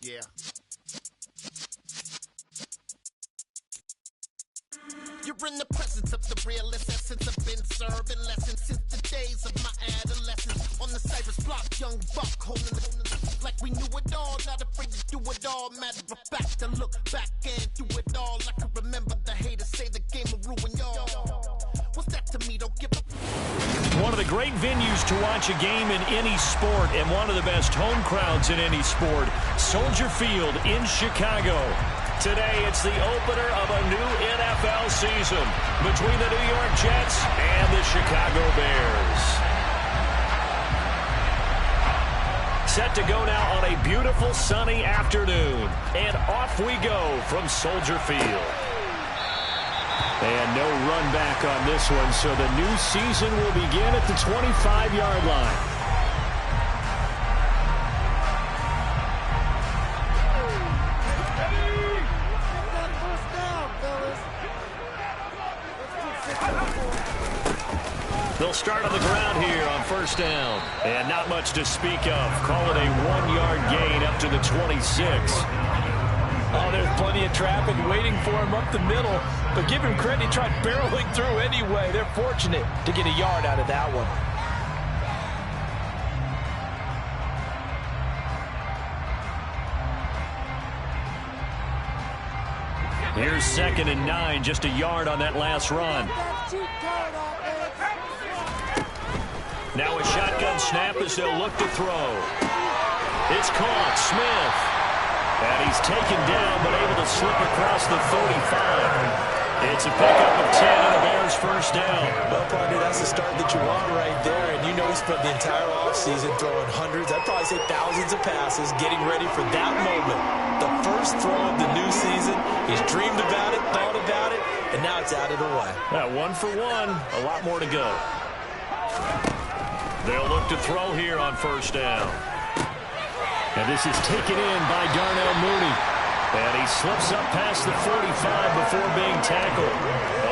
Yeah. You're in the presence of the realest essence. I've been serving lessons since the days of my adolescence. On the Cypress block, young buck holding it like we knew it all. Not afraid to do it all. Matter of fact, I look back and do it all. I can remember the haters say the game will ruin y'all. What's that to me? Don't give a... One of the great venues to watch a game in any sport, and one of the best home crowds in any sport, Soldier Field in Chicago. Today, it's the opener of a new NFL season between the New York Jets and the Chicago Bears. Set to go now on a beautiful sunny afternoon, and off we go from Soldier Field. And no run back on this one, so the new season will begin at the 25-yard line. They'll start on the ground here on first down. And not much to speak of. Call it a 1-yard gain up to the 26. Oh, there's plenty of traffic waiting for him up the middle. But give him credit, he tried barreling through anyway. They're fortunate to get a yard out of that one. Here's 2nd and 9, just a yard on that last run. Now a shotgun snap as they'll look to throw. It's caught, Smith. And he's taken down, but able to slip across the 35. It's a pickup of 10 and the Bears first down. Well, partner, that's the start that you want right there. And you know he spent the entire offseason throwing hundreds, I'd probably say thousands of passes, getting ready for that moment. The first throw of the new season. He's dreamed about it, thought about it, and now it's out of the way. 1 for 1, a lot more to go. They'll look to throw here on first down. And this is taken in by Darnell Mooney. And he slips up past the 45 before being tackled.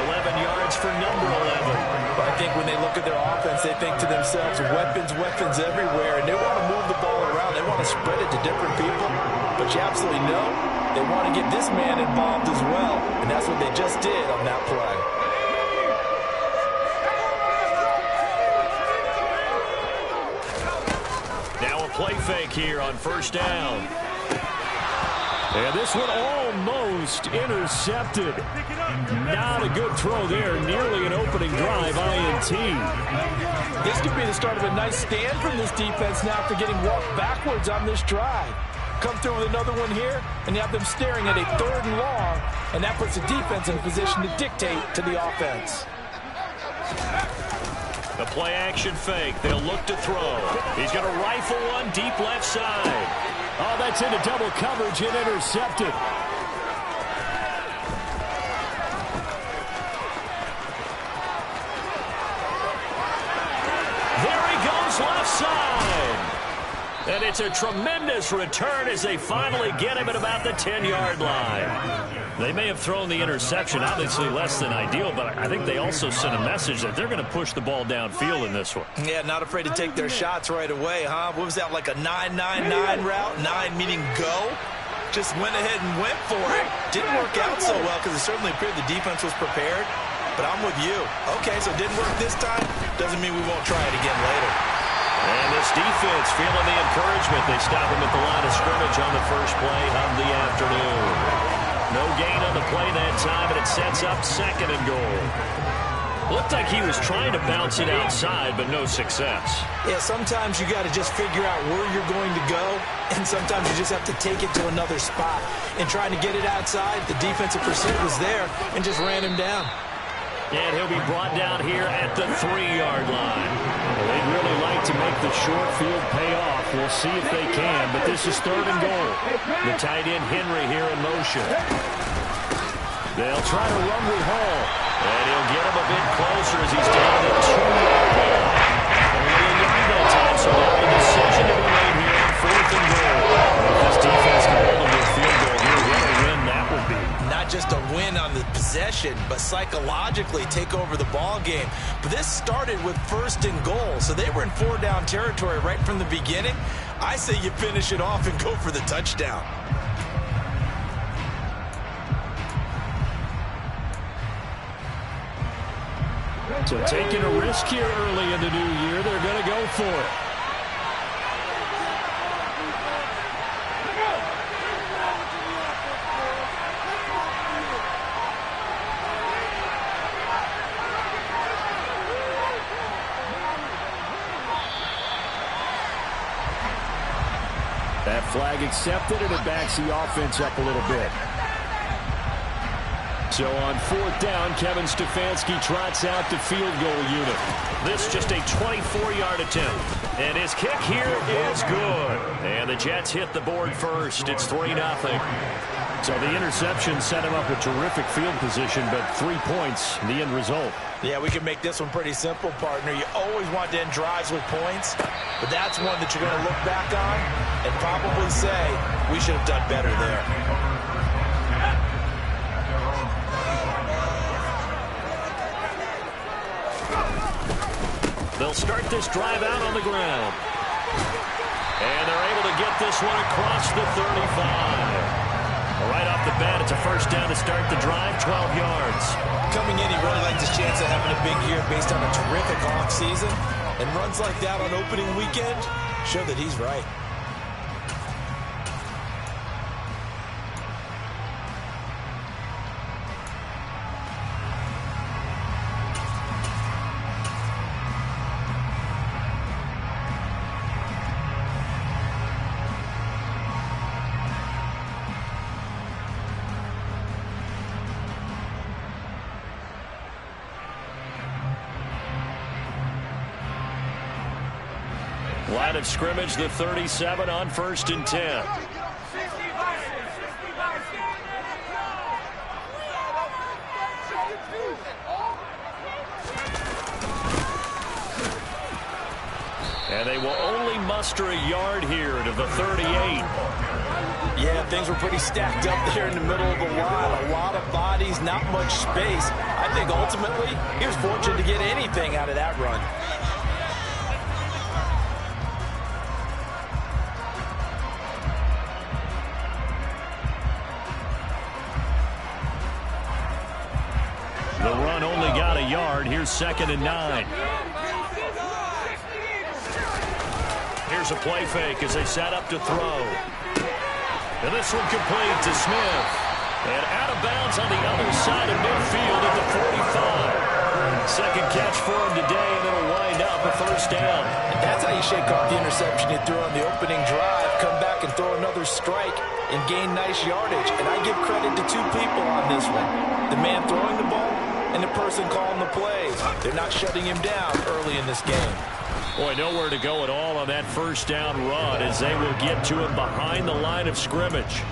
11 yards for number 11. I think when they look at their offense, they think to themselves, weapons, weapons everywhere. And they want to move the ball around. They want to spread it to different people. But you absolutely know they want to get this man involved as well. And that's what they just did on that play. Play fake here on first down. And this one almost intercepted. Not a good throw there. Nearly an opening drive INT. This could be the start of a nice stand from this defense now after getting walked backwards on this drive. Come through with another one here, and you have them staring at a 3rd and long, and that puts the defense in a position to dictate to the offense. The play-action fake. They'll look to throw. He's going to rifle one deep left side. Oh, that's into double coverage and intercepted. There he goes left side. And it's a tremendous return as they finally get him at about the 10-yard line. They may have thrown the interception, obviously less than ideal, but I think they also sent a message that they're going to push the ball downfield in this one. Yeah, not afraid to take their shots right away, huh? What was that, like a 9-9-9 route? 9 meaning go? Just went ahead and went for it. Didn't work out so well because it certainly appeared the defense was prepared, but I'm with you. Okay, so it didn't work this time. Doesn't mean we won't try it again later. And this defense feeling the encouragement. They stop him at the line of scrimmage on the first play of the afternoon. No gain on the play that time, and it sets up 2nd and goal. Looked like he was trying to bounce it outside, but no success. Yeah, sometimes you got to just figure out where you're going to go, and sometimes you just have to take it to another spot. And trying to get it outside, the defensive pursuit was there and just ran him down. And he'll be brought down here at the 3-yard line. Well, they'd really like to make the short field pay off. We'll see if they can, but this is 3rd and goal. The tight end Henry here in motion. They'll try to run with Hall. And he'll get him a bit closer as he's down the 2-yard line. Only a yard that time, so now a decision to be made here on 4th and goal. If this defense can hold them to a field goal here, what a win that would be. Not just a win on the possession, but psychologically take over the ball game. But this started with 1st and goal, so they were in 4-down territory right from the beginning. I say you finish it off and go for the touchdown. So taking a risk here early in the new year, they're going to go for it. That flag accepted, and it backs the offense up a little bit. So on fourth down, Kevin Stefanski trots out the field goal unit. This just a 24-yard attempt. And his kick here is good. And the Jets hit the board first. It's 3-0. So the interception set him up with terrific field position, but 3 points, the end result. Yeah, we can make this one pretty simple, partner. You always want to end drives with points, but that's one that you're going to look back on and probably say, we should have done better there. They'll start this drive out on the ground. And they're able to get this one across the 35. Right off the bat, it's a first down to start the drive, 12 yards. Coming in, he really liked his chance of having a big year based on a terrific offseason. And runs like that on opening weekend show that he's right. Line of scrimmage, the 37 on 1st and 10. And they will only muster a yard here to the 38. Yeah, things were pretty stacked up there in the middle of the line. A lot of bodies, not much space. I think ultimately he was fortunate to get anything out of that run. The run only got a yard. Here's 2nd and 9. Here's a play fake as they set up to throw. And this one complete to Smith. And out of bounds on the other side of midfield at the 45. Second catch for him today, and it'll wind up a first down. And that's how you shake off the interception you threw on the opening drive. Come back and throw another strike and gain nice yardage. And I give credit to two people on this one. The man throwing the ball and the person calling the plays. They're not shutting him down early in this game. Boy, nowhere to go at all on that first down run as they will get to him behind the line of scrimmage.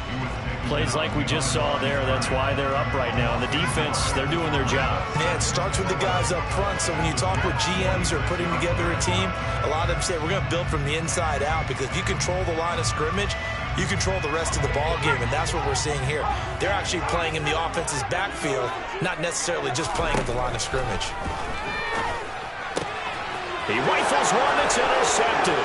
Plays like we just saw there, that's why they're up right now. And the defense, they're doing their job. Man, it starts with the guys up front. So when you talk with GMs who are putting together a team, a lot of them say we're going to build from the inside out, because if you control the line of scrimmage, you control the rest of the ball game, and that's what we're seeing here. They're actually playing in the offense's backfield, not necessarily just playing at the line of scrimmage. He rifles one that's intercepted.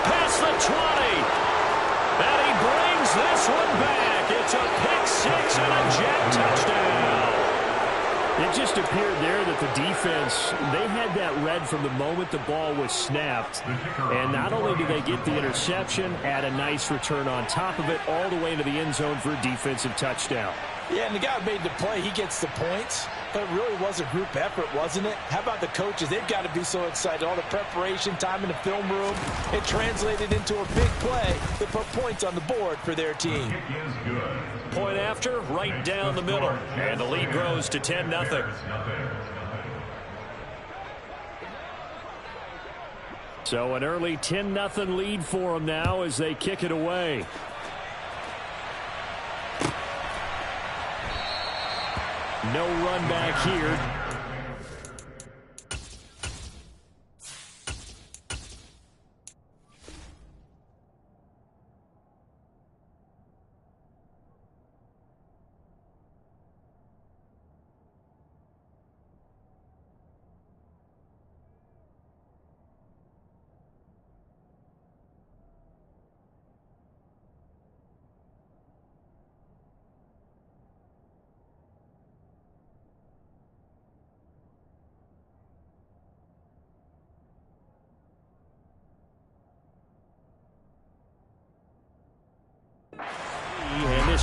Past the 20. And he brings this one back. It's a pick six and a Jet touchdown. It just appeared there that the defense, they had that read from the moment the ball was snapped. And not only did they get the interception, add a nice return on top of it, all the way into the end zone for a defensive touchdown. Yeah, and the guy who made the play, he gets the points. But it really was a group effort, wasn't it? How about the coaches? They've got to be so excited. All the preparation, time in the film room, it translated into a big play that put points on the board for their team. Point after, right down the middle. And the lead grows to 10-0. So an early 10-0 lead for them now as they kick it away. No run back here.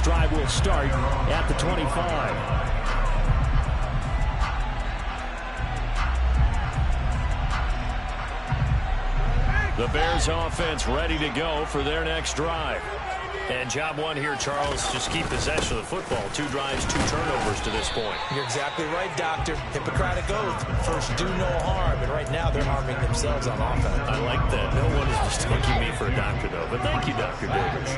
drive will start at the 25. The Bears offense ready to go for their next drive. And job one here, Charles, just keep possession of the football. 2 drives, 2 turnovers to this point. You're exactly right, Doctor. Hippocratic oath. First, do no harm. And right now, they're harming themselves on offense. I like that. No one is mistaking me for a doctor, though. But thank you, Dr. Davis.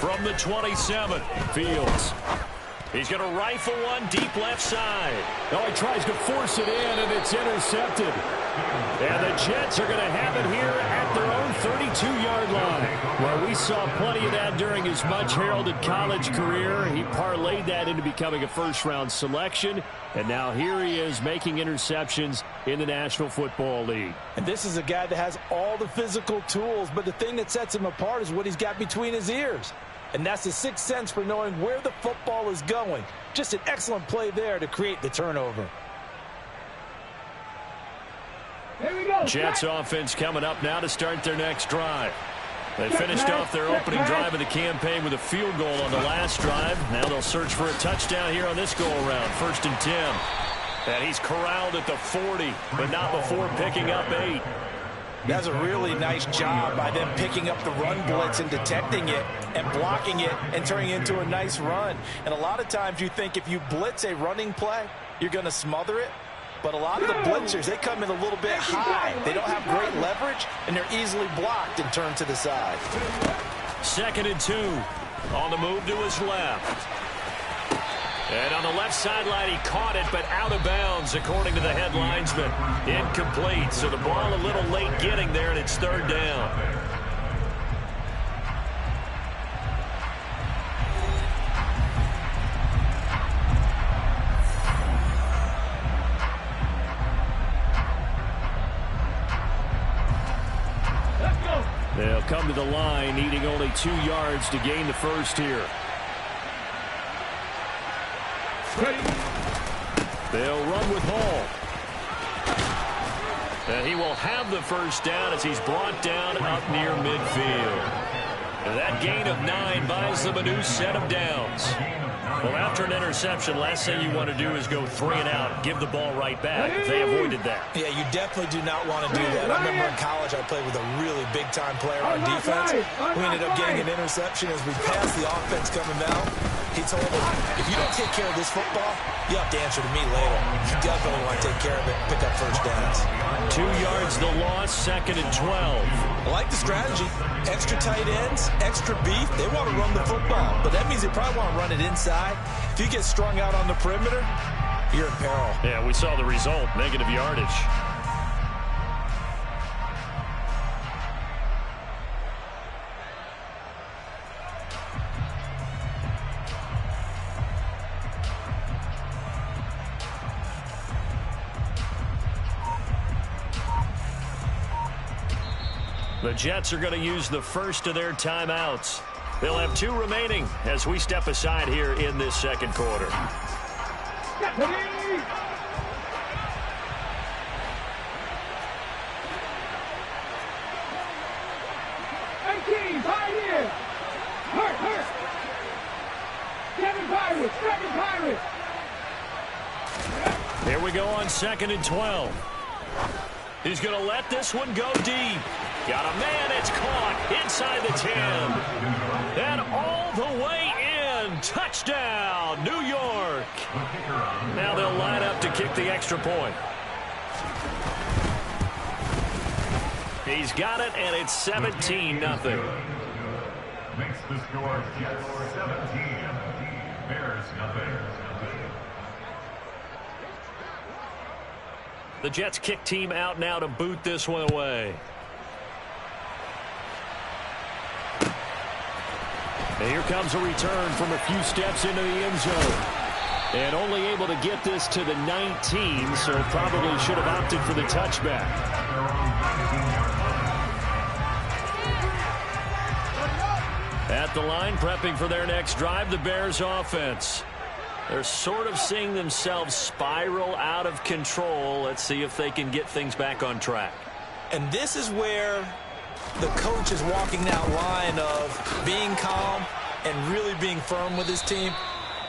From the 27, Fields. He's going to rifle one deep left side. Oh, he tries to force it in, and it's intercepted. And the Jets are going to have it here at their own 32-yard line. Well, we saw plenty of that during his much-heralded college career. He parlayed that into becoming a first-round selection, and now here he is making interceptions in the National Football League. And this is a guy that has all the physical tools, but the thing that sets him apart is what he's got between his ears. And that's the sixth sense for knowing where the football is going. Just an excellent play there to create the turnover. Jets offense coming up now to start their next drive. They finished off their opening drive of the campaign with a field goal on the last drive. Now they'll search for a touchdown here on this go-around. 1st and 10. And he's corralled at the 40, but not before picking up 8. That's a really nice job by them picking up the run blitz and detecting it and blocking it and turning it into a nice run. And a lot of times you think if you blitz a running play, you're going to smother it. But a lot of the blitzers, they come in a little bit high. They don't have great leverage, and they're easily blocked and turned to the side. 2nd and 2. On the move to his left. And on the left sideline, he caught it, but out of bounds, according to the head linesman. Incomplete, so the ball a little late getting there, and it's 3rd down. They'll come to the line, needing only 2 yards to gain the first here. They'll run with Hall. And he will have the first down as he's brought down up near midfield. And that gain of 9 buys them a new set of downs. Well, after an interception, last thing you want to do is go 3 and out, give the ball right back. They avoided that. Yeah, you definitely do not want to do that. I remember in college I played with a really big-time player on defense. We ended up getting an interception as we passed the offense coming down. He told him, if you don't take care of this football, you have to answer to me later. You definitely want to take care of it, pick up first downs. 2 yards the loss, 2nd and 12. I like the strategy. Extra tight ends, extra beef. They want to run the football, but that means they probably want to run it inside. If you get strung out on the perimeter, you're in peril. Yeah, we saw the result, negative yardage. The Jets are going to use the first of their timeouts. They'll have 2 remaining as we step aside here in this 2nd quarter. Here we go on 2nd and 12. He's going to let this one go deep. Got a man, it's caught inside the 10. And all the way in. Touchdown, New York. Now they'll line up to kick the extra point. He's got it, and it's 17-0. Makes the score Jets 17, Bears nothing. The Jets kick team out now to boot this one away. And here comes a return from a few steps into the end zone. And only able to get this to the 19, so probably should have opted for the touchback. At the line, prepping for their next drive, the Bears offense. They're sort of seeing themselves spiral out of control. Let's see if they can get things back on track. And this is where the coach is walking that line of being calm and really being firm with his team.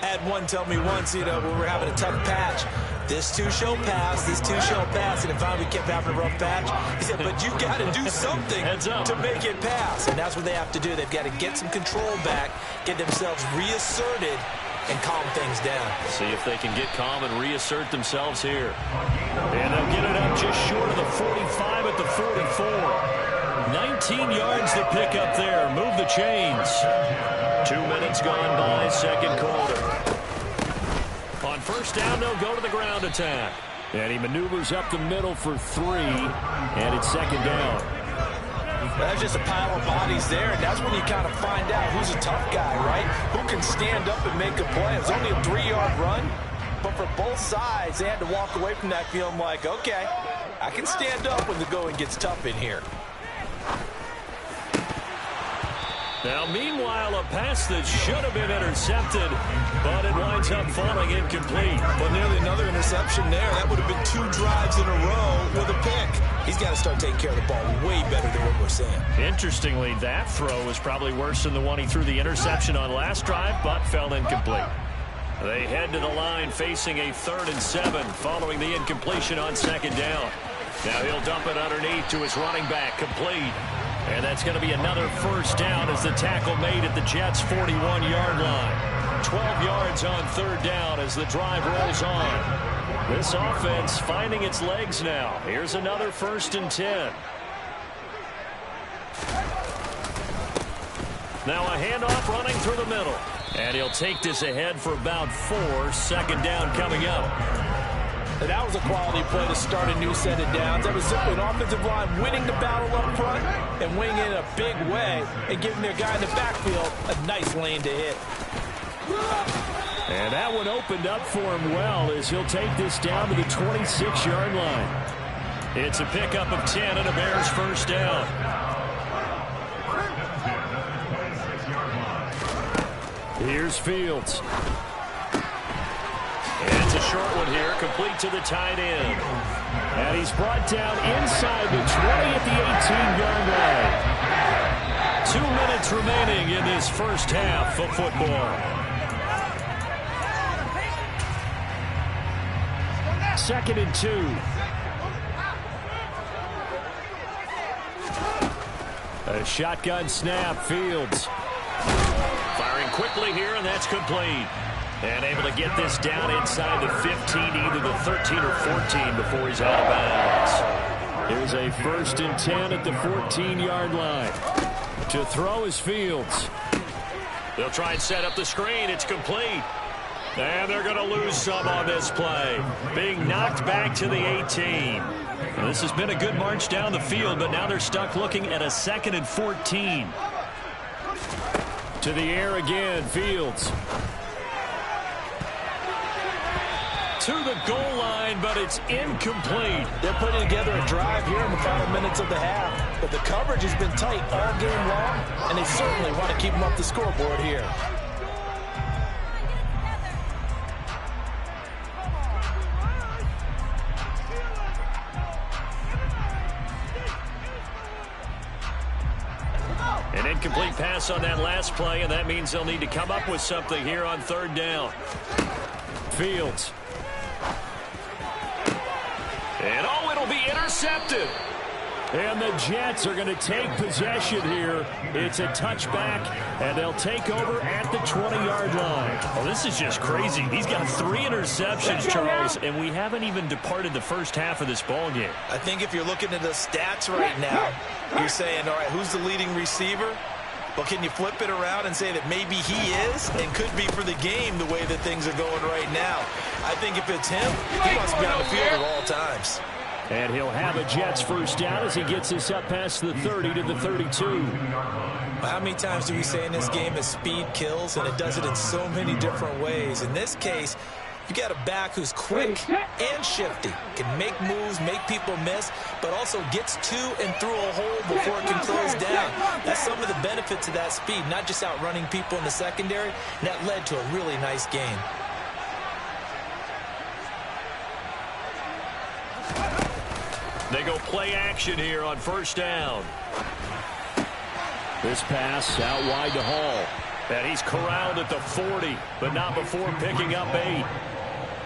I had one tell me once, when we were having a tough patch, this too shall pass, this too shall pass, and finally we kept having a rough patch. He said, but you got to do something to make it pass, and that's what they have to do. They've got to get some control back, get themselves reasserted, and calm things down. See if they can get calm and reassert themselves here. And they'll get it up just short of the 45 at the 44. 19 yards to pick up there. Move the chains. 2 minutes gone by, second quarter. On first down, they'll go to the ground attack. And he maneuvers up the middle for 3, and it's second down. That's just a pile of bodies there, and that's when you kind of find out who's a tough guy, right? Who can stand up and make a play. It was only a 3-yard run, but for both sides, they had to walk away from that feeling like, okay, I can stand up when the going gets tough in here. Now, meanwhile, a pass that should have been intercepted, but it winds up falling incomplete. But nearly another interception there. That would have been 2 drives in a row with a pick. He's got to start taking care of the ball way better than what we're seeing. Interestingly, that throw was probably worse than the one he threw the interception on last drive, but fell incomplete. They head to the line facing a 3rd and 7 following the incompletion on second down. Now he'll dump it underneath to his running back, complete. And that's going to be another first down as the tackle made at the Jets' 41-yard line. 12 yards on third down as the drive rolls on. This offense finding its legs now. Here's another 1st and 10. Now a handoff running through the middle. And he'll take this ahead for about 4. Second down coming up. And that was a quality play to start a new set of downs. That was simply an offensive line winning the battle up front and winning it in a big way and giving their guy in the backfield a nice lane to hit. And that one opened up for him well as he'll take this down to the 26-yard line. It's a pickup of 10 and a Bears first down. Here's Fields. And it's a short one here, complete to the tight end. And he's brought down inside the 20 at the 18-yard line. 2 minutes remaining in this first half of football. Second and 2. A shotgun snap, Fields. Firing quickly here, and that's complete. And able to get this down inside the 15, either the 13 or 14 before he's out of bounds. Here's a 1st and 10 at the 14-yard line. To throw is Fields. They'll try and set up the screen. It's complete. And they're going to lose some on this play. Being knocked back to the 18. Well, this has been a good march down the field, but now they're stuck looking at a 2nd and 14. To the air again, Fields. To the goal line, but it's incomplete. They're putting together a drive here in the final minutes of the half. But the coverage has been tight all game long, and they certainly want to keep them up the scoreboard here. An incomplete pass on that last play, and that means they'll need to come up with something here on third down. Fields. And oh, it'll be intercepted. And the Jets are going to take possession here. It's a touchback, and they'll take over at the 20-yard line. Oh, this is just crazy. He's got 3 interceptions, Charles, and we haven't even departed the first half of this ball game. I think if you're looking at the stats right now, you're saying, all right, who's the leading receiver? Well, can you flip it around and say that maybe he is and could be for the game the way that things are going right now? I think if it's him, he wants to be on the field at all times. And he'll have a Jets first down as he gets this up past the 30 to the 32. How many times do we say in this game that speed kills, and it does it in so many different ways? In this case, you got a back who's quick and shifty, can make moves, make people miss, but also gets to and through a hole before it can close down. That's some of the benefits of that speed, not just outrunning people in the secondary, and that led to a really nice game. They go play action here on first down. This pass out wide to Hall. And he's corralled at the 40, but not before picking up 8.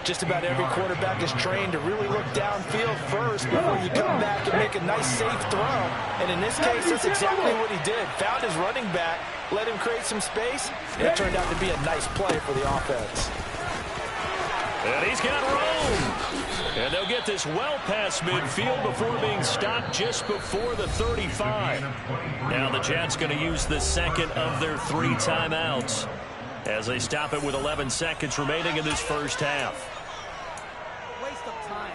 Just about every quarterback is trained to really look downfield first before you come back and make a nice, safe throw. And in this case, that's exactly what he did. Found his running back, let him create some space, and it turned out to be a nice play for the offense. And he's got room. And they'll get this well past midfield before being stopped just before the 35. Now the Jets going to use the second of their 3 timeouts as they stop it with 11 seconds remaining in this first half. Waste of time.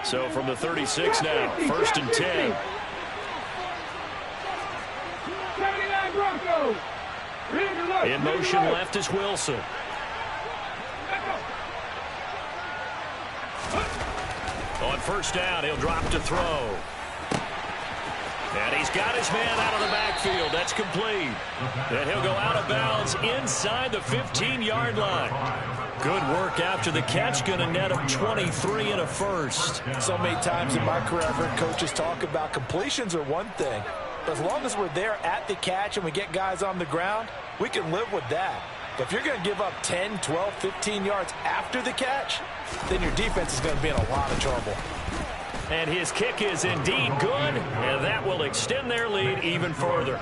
So from the 36 now, 1st and 10. 79 Broncos. In motion left is Wilson. On 1st down, he'll drop to throw. And he's got his man out of the backfield. That's complete. And he'll go out of bounds inside the 15-yard line. Good work after the catch. Going to net him 23 and a first. So many times in my career, I've heard coaches talk about completions are one thing. But as long as we're there at the catch and we get guys on the ground, we can live with that. But if you're going to give up 10, 12, 15 yards after the catch, then your defense is going to be in a lot of trouble. And his kick is indeed good, and that will extend their lead even further.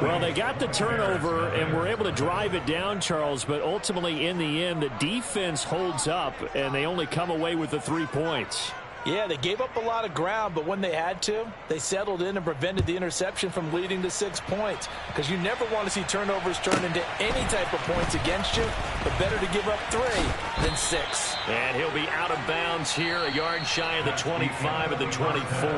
Well, they got the turnover and were able to drive it down, Charles, but ultimately in the end, the defense holds up, and they only come away with the 3 points. Yeah, they gave up a lot of ground, but when they had to, they settled in and prevented the interception from leading to 6 points. Because you never want to see turnovers turn into any type of points against you, but better to give up 3 than 6. And he'll be out of bounds here, a yard shy of the 25 of the 24.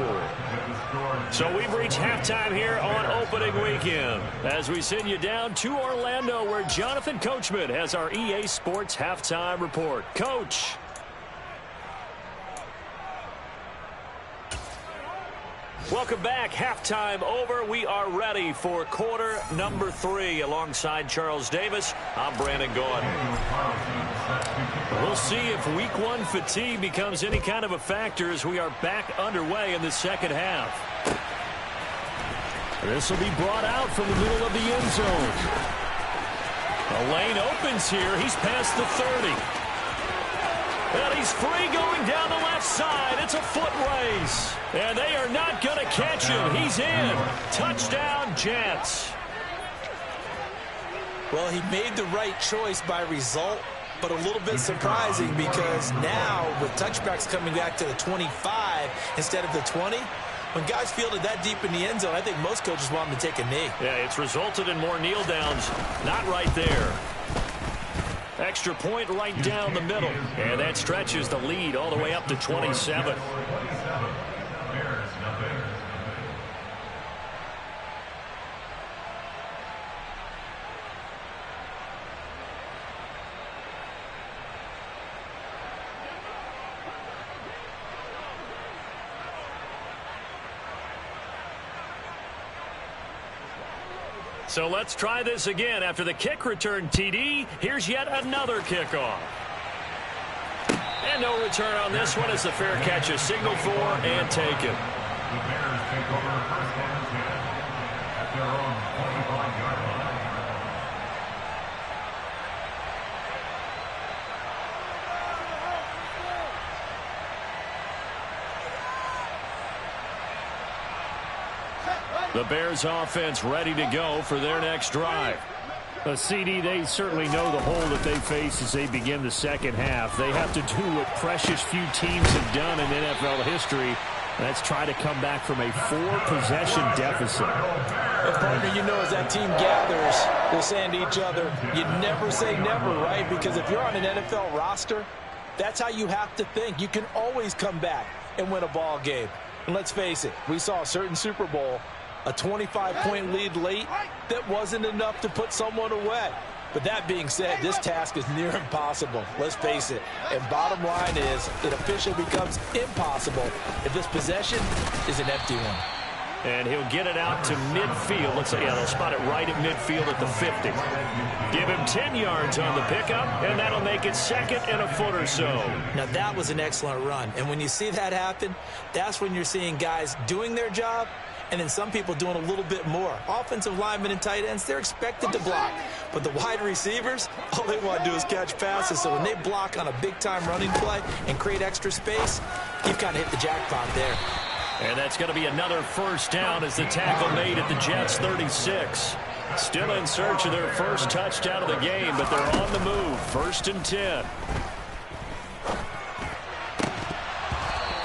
So we've reached halftime here on opening weekend as we send you down to Orlando, where Jonathan Coachman has our EA Sports halftime report. Coach. Welcome back. Halftime over. We are ready for quarter number 3. Alongside Charles Davis, I'm Brandon Gordon. We'll see if week 1 fatigue becomes any kind of a factor as we are back underway in the second half. This will be brought out from the middle of the end zone. The lane opens here. He's past the 30. And he's free going down the left side. It's a foot race. And they are not going to catch him. He's in. Touchdown, Jets. Well, he made the right choice by result, but a little bit surprising because now with touchbacks coming back to the 25 instead of the 20, when guys fielded that deep in the end zone, I think most coaches want them to take a knee. Yeah, it's resulted in more kneel downs. Not right there. Extra point right down the middle. And that stretches the lead all the way up to 27. So let's try this again. After the kick return TD, here's yet another kickoff. And no return on this one as the fair catch is signaled for and taken. The Bears take over 1st and 10 at their own 25-yard line. The Bears offense ready to go for their next drive. CD, they certainly know the hole that they face as they begin the second half. They have to do what precious few teams have done in NFL history. That's try to come back from a 4-possession deficit. And partner, you know, as that team gathers, they're saying to each other, you never say never, right? Because if you're on an NFL roster, that's how you have to think. You can always come back and win a ball game. And let's face it, we saw a certain Super Bowl, a 25-point lead late that wasn't enough to put someone away. But that being said, this task is near impossible. Let's face it. And bottom line is, it officially becomes impossible if this possession is an empty one. And he'll get it out to midfield. Let's say, yeah, they'll spot it right at midfield at the 50. Give him 10 yards on the pickup, and that'll make it 2nd and a foot or so. Now, that was an excellent run. And when you see that happen, that's when you're seeing guys doing their job, and then some people doing a little bit more. Offensive linemen and tight ends, they're expected to block. But the wide receivers, all they want to do is catch passes. So when they block on a big-time running play and create extra space, you've kind of hit the jackpot there. And that's going to be another first down as the tackle made at the Jets' 36. Still in search of their first touchdown of the game, but they're on the move. 1st and 10.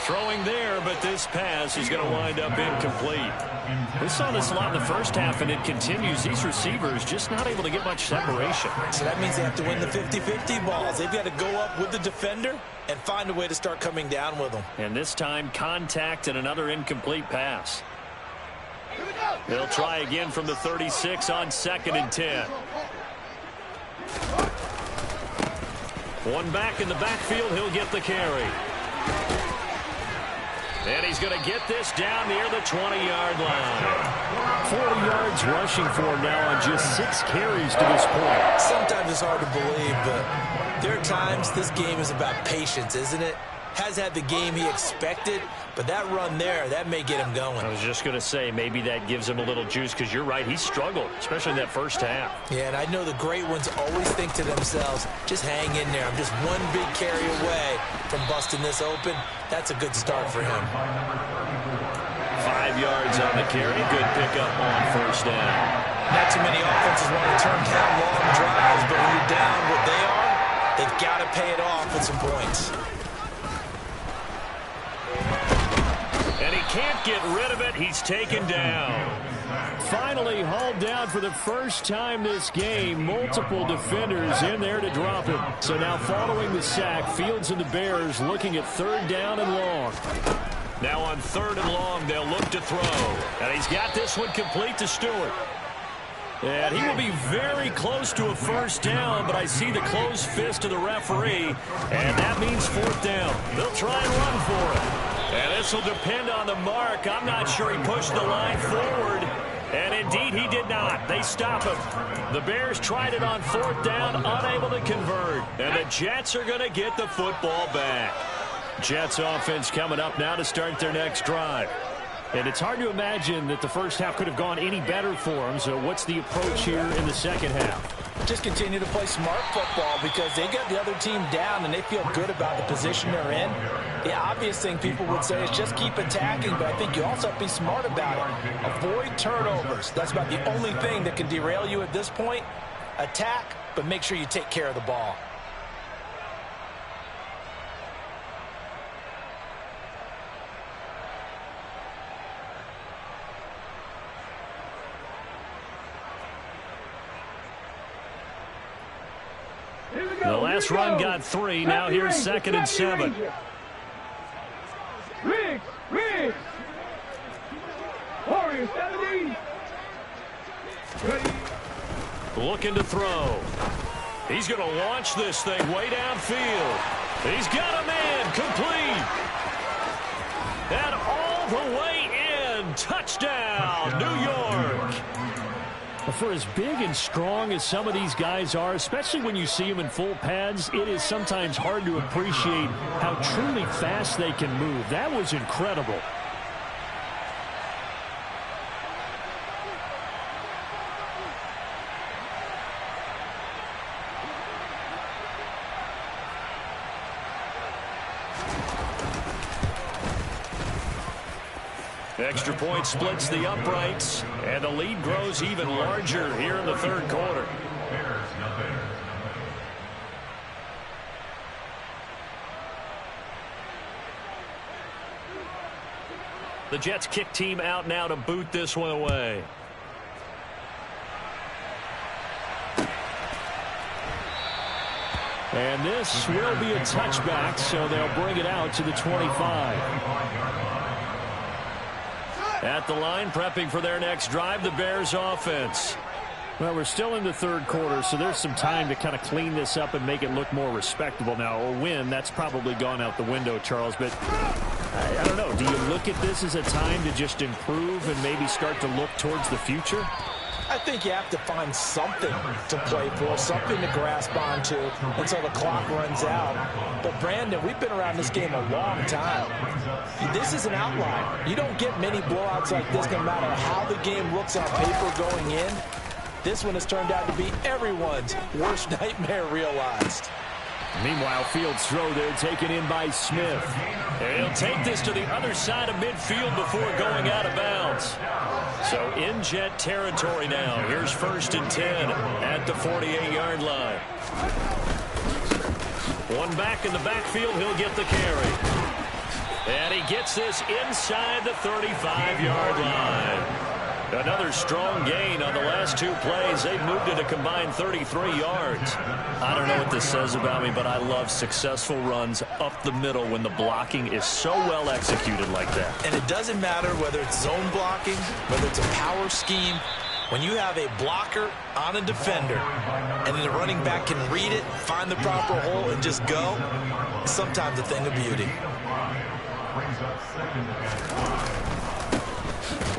Throwing there, but this pass is going to wind up incomplete. We saw this a lot in the first half, and it continues. These receivers just not able to get much separation. So that means they have to win the 50-50 balls. They've got to go up with the defender and find a way to start coming down with them. And this time, contact and another incomplete pass. They'll try again from the 36 on 2nd and 10. One back in the backfield. He'll get the carry. And he's going to get this down near the 20-yard line. 40 yards rushing for him now on just 6 carries to this point. Sometimes it's hard to believe, but there are times this game is about patience, isn't it? Has had the game he expected, but that run there, that may get him going. I was just going to say, maybe that gives him a little juice, because you're right, he struggled, especially in that first half. Yeah, and I know the great ones always think to themselves, just hang in there. I'm just one big carry away from busting this open. That's a good start for him. 5 yards on the carry. Good pickup on first down. Not too many offenses want to turn down long drives, but when you're down what they are, they've got to pay it off with some points. And he can't get rid of it. He's taken down. Finally hauled down for the first time this game. Multiple defenders in there to drop him. So now following the sack, Fields and the Bears looking at 3rd down and long. Now on 3rd and long, they'll look to throw. And he's got this one complete to Stewart. And he will be very close to a first down, but I see the closed fist of the referee, and that means 4th down. They'll try and run for it. And this will depend on the mark. I'm not sure he pushed the line forward. And indeed, he did not. They stop him. The Bears tried it on 4th down, unable to convert. And the Jets are going to get the football back. Jets offense coming up now to start their next drive. And it's hard to imagine that the first half could have gone any better for them. So what's the approach here in the second half? Just continue to play smart football because they got the other team down and they feel good about the position they're in. The obvious thing people would say is just keep attacking, but I think you also have to be smart about it. Avoid turnovers. That's about the only thing that can derail you at this point. Attack, but make sure you take care of the ball. The last run got 3. Now here's 2nd and 7. Riggs. Warriors 17. Ready. Looking to throw. He's going to launch this thing way downfield. He's got a man complete. And all the way in. Touchdown, New York. For as big and strong as some of these guys are, especially when you see them in full pads, it is sometimes hard to appreciate how truly fast they can move. That was incredible. Extra point splits the uprights, and the lead grows even larger here in the 3rd quarter. The Jets kick team out now to boot this one away. And this will be a touchback, so they'll bring it out to the 25. At the line, prepping for their next drive, the Bears offense. Well, we're still in the 3rd quarter, so there's some time to kind of clean this up and make it look more respectable now. A win, that's probably gone out the window, Charles, but I don't know. Do you look at this as a time to just improve and maybe start to look towards the future? I think you have to find something to play for, something to grasp onto until the clock runs out. But, Brandon, we've been around this game a long time. This is an outlier. You don't get many blowouts like this no matter how the game looks on paper going in. This one has turned out to be everyone's worst nightmare realized. Meanwhile, Fields' throw there taken in by Smith. And he'll take this to the other side of midfield before going out of bounds. So in jet territory now. Here's 1st and 10 at the 48-yard line. One back in the backfield. He'll get the carry. And he gets this inside the 35-yard line. Another strong gain on the last 2 plays. They've moved it a combined 33 yards. I don't know what this says about me, but I love successful runs up the middle when the blocking is so well executed like that. And it doesn't matter whether it's zone blocking, whether it's a power scheme. When you have a blocker on a defender and then the running back can read it, find the proper hole, and just go, it's sometimes a thing of beauty.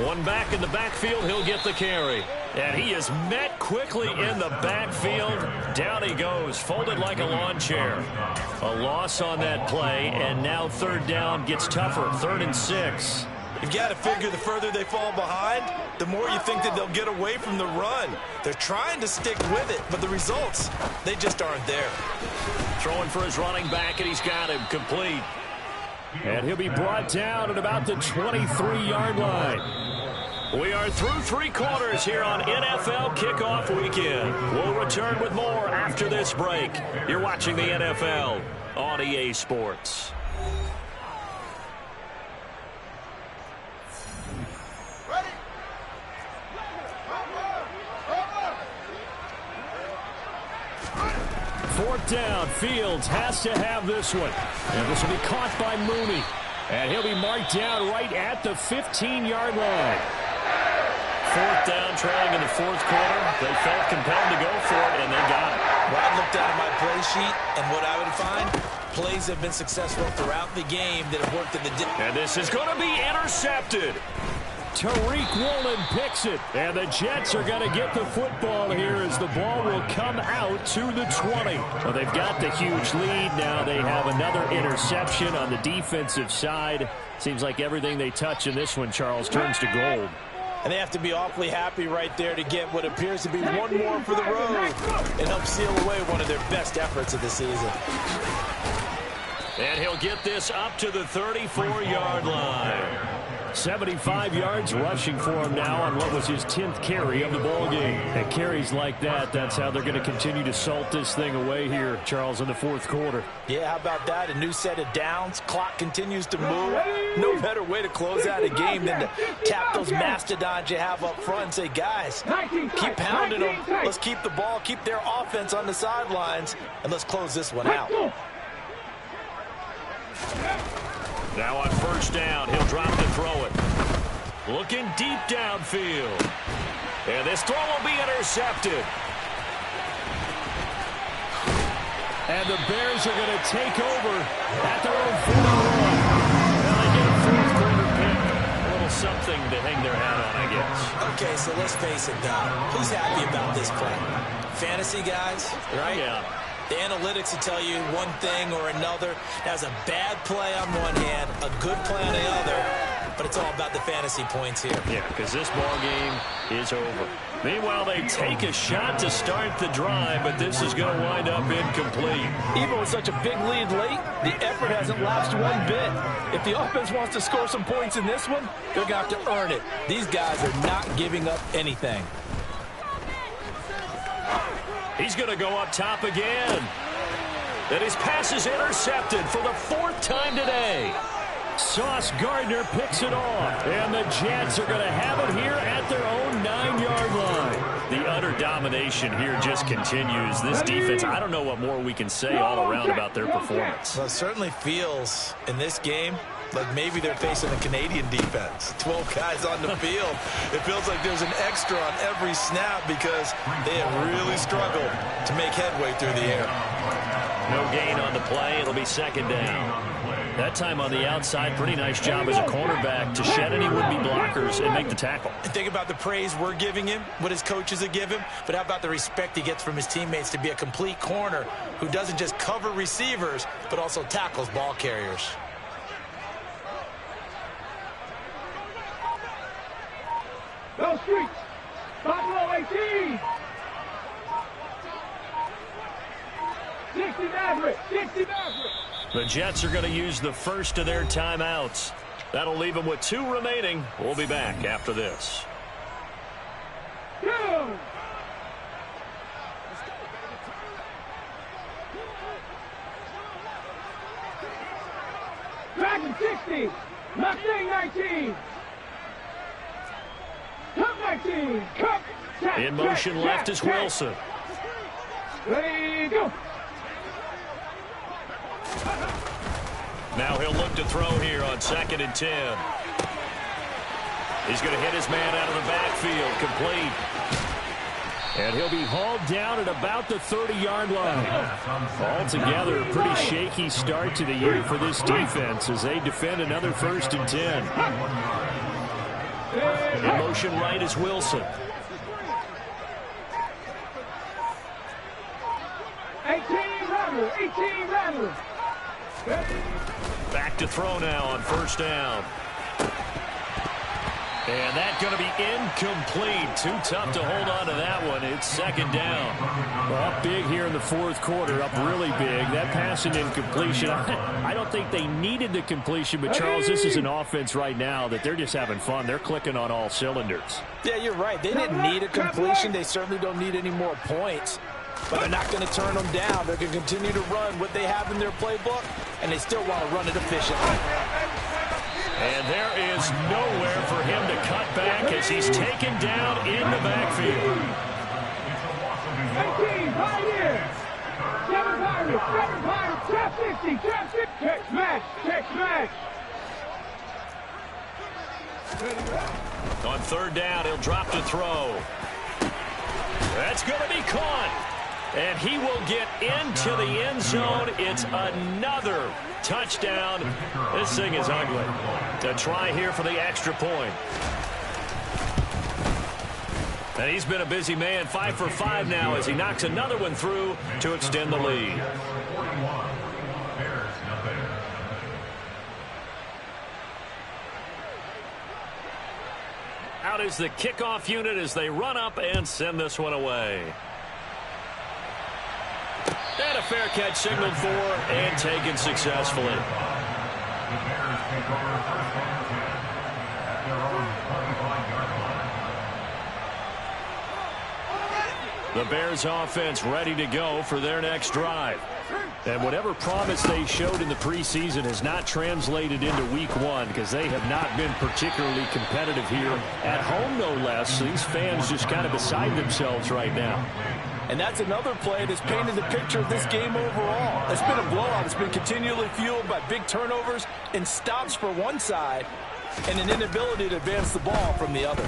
One back in the backfield, he'll get the carry. And he is met quickly in the backfield. Down he goes, folded like a lawn chair. A loss on that play, and now 3rd down gets tougher, 3rd and 6. You've got to figure the further they fall behind, the more you think that they'll get away from the run. They're trying to stick with it, but the results, they just aren't there. Throwing for his running back, and he's got him complete. And he'll be brought down at about the 23-yard line. We are through 3 quarters here on NFL Kickoff Weekend. We'll return with more after this break. You're watching the NFL on EA Sports. Fourth down, Fields has to have this one. And this will be caught by Mooney. And he'll be marked down right at the 15-yard line. 4th down, trailing in the 4th quarter. They felt compelled to go for it, and they got it. Well, I looked down at my play sheet, and what I would find, plays have been successful throughout the game that have worked in the... And this is going to be intercepted. Tariq Woolen picks it, and the Jets are going to get the football here as the ball will come out to the 20. Well, they've got the huge lead. Now they have another interception on the defensive side. Seems like everything they touch in this one, Charles, turns to gold. And they have to be awfully happy right there to get what appears to be one more for the road and help seal away one of their best efforts of the season. And he'll get this up to the 34-yard line. 75 yards rushing for him now on what was his 10th carry of the ball game. And carries like that, that's how they're going to continue to salt this thing away here, Charles, in the 4th quarter. Yeah, how about that? A new set of downs. Clock continues to move. No better way to close out a game than to tap those mastodons you have up front and say, guys, keep pounding them. Let's keep the ball, keep their offense on the sidelines, and let's close this one out. Now on 1st down, he'll drop to throw it. Looking deep downfield. And this throw will be intercepted. And the Bears are going to take over at their own 41. Well, they get a 4th quarter pick. A little something to hang their hat on, I guess. Okay, so let's face it, though. Who's happy about this play? Fantasy guys, right? Yeah. The analytics will tell you one thing or another. That's a bad play on one hand, a good play on the other, but it's all about the fantasy points here. Yeah, because this ball game is over. Meanwhile, they take a shot to start the drive, but this is going to wind up incomplete. Even with such a big lead late, the effort hasn't lapsed one bit. If the offense wants to score some points in this one, they're going to have to earn it. These guys are not giving up anything. He's going to go up top again. And his pass is intercepted for the 4th time today. Sauce Gardner picks it off. And the Jets are going to have it here at their own 9-yard line. The utter domination here just continues. This defense, I don't know what more we can say all around about their performance. Well, it certainly feels in this game like maybe they're facing a Canadian defense. 12 guys on the field. It feels like there's an extra on every snap because they have really struggled to make headway through the air. No gain on the play. It'll be 2nd down. That time on the outside, pretty nice job as a cornerback to shed any would-be blockers and make the tackle. And think about the praise we're giving him, what his coaches have given him, but how about the respect he gets from his teammates to be a complete corner who doesn't just cover receivers, but also tackles ball carriers. Go streets. Buffalo 18. 60 Maverick. 60 Maverick. The Jets are going to use the first of their timeouts. That'll leave them with 2 remaining. We'll be back after this. Go. Dragon 60. Mustang 19. Cup 19. Cup. Tap, In motion tap, left tap, is tap. Wilson. Ready, go. Now he'll look to throw here on 2nd and 10. He's going to hit his man out of the backfield, complete. And he'll be hauled down at about the 30-yard line. Altogether, a pretty shaky start to the year for this defense as they defend another 1st and 10. In motion right is Wilson. 18 Rattler. 18 Rattler. Back to throw now on 1st down. And that's going to be incomplete. Too tough to hold on to that one. It's 2nd down. Well, up big here in the 4th quarter, up really big. That passing incompletion, I don't think they needed the completion, but Charles, this is an offense right now that they're just having fun. They're clicking on all cylinders. Yeah, you're right. They didn't need a completion. They certainly don't need any more points. But they're not going to turn them down. They're going to continue to run what they have in their playbook, and they still want to run it efficiently. And there is nowhere for him to cut back as he's taken down in the backfield. 18 Pioneers. 7 Pirates. 7 Pirates. Trap 60. Trap 60. Check smash. Check smash. On 3rd down, he'll drop to throw. That's going to be caught. And he will get into the end zone. It's another touchdown. This thing is ugly. To try here for the extra point. And he's been a busy man. 5 for 5 now as he knocks another one through to extend the lead. Out is the kickoff unit as they run up and send this one away. And a fair catch signaled for and taken successfully. The Bears take over 1st and 10 at their own 25-yard line. The Bears offense ready to go for their next drive. And whatever promise they showed in the preseason has not translated into week 1 because they have not been particularly competitive here at home, no less. These fans just kind of beside themselves right now. And that's another play that's painted the picture of this game overall. It's been a blowout. It's been continually fueled by big turnovers and stops for one side and an inability to advance the ball from the other.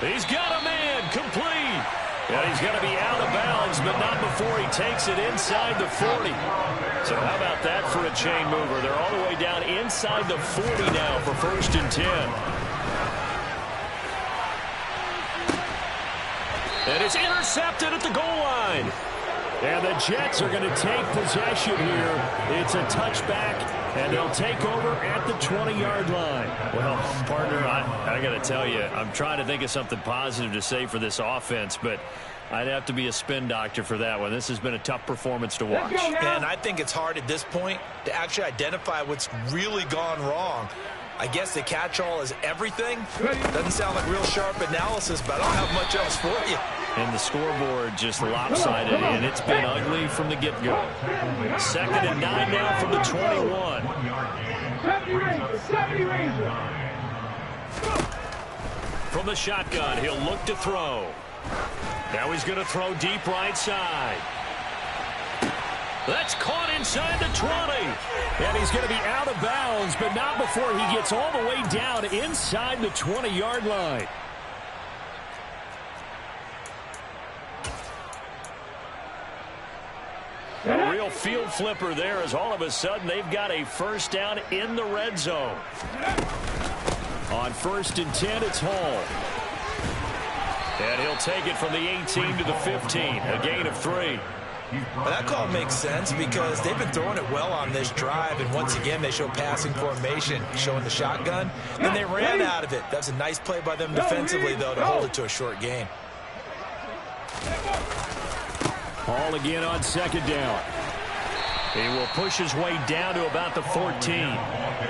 He's got a man, complete. And he's going to be out of bounds, but not before he takes it inside the 40. So how about that for a chain mover? They're all the way down inside the 40 now for 1st and 10. And it's intercepted at the goal line. And the Jets are going to take possession here. It's a touchback, and they'll take over at the 20-yard line. Well, partner, I got to tell you, I'm trying to think of something positive to say for this offense, but I'd have to be a spin doctor for that one. This has been a tough performance to watch. And I think it's hard at this point to actually identify what's really gone wrong. I guess the catch-all is everything. Doesn't sound like real sharp analysis, but I don't have much else for you. And the scoreboard just lopsided, and it's been ugly from the get-go. 2nd and 9 now from the 21. 70 Ranger. From the shotgun, he'll look to throw. Now he's going to throw deep right side. That's caught inside the 20. And he's going to be out of bounds, but not before he gets all the way down inside the 20-yard line. field flipper there as all of a sudden they've got a first down in the red zone. On 1st and 10, it's Hall. And he'll take it from the 18 to the 15, a gain of 3. Well, that call makes sense because they've been throwing it well on this drive, and once again they show passing formation, showing the shotgun. Then they ran out of it. That's a nice play by them defensively, though, to hold it to a short gain. Hall again on 2nd down. He will push his way down to about the 14.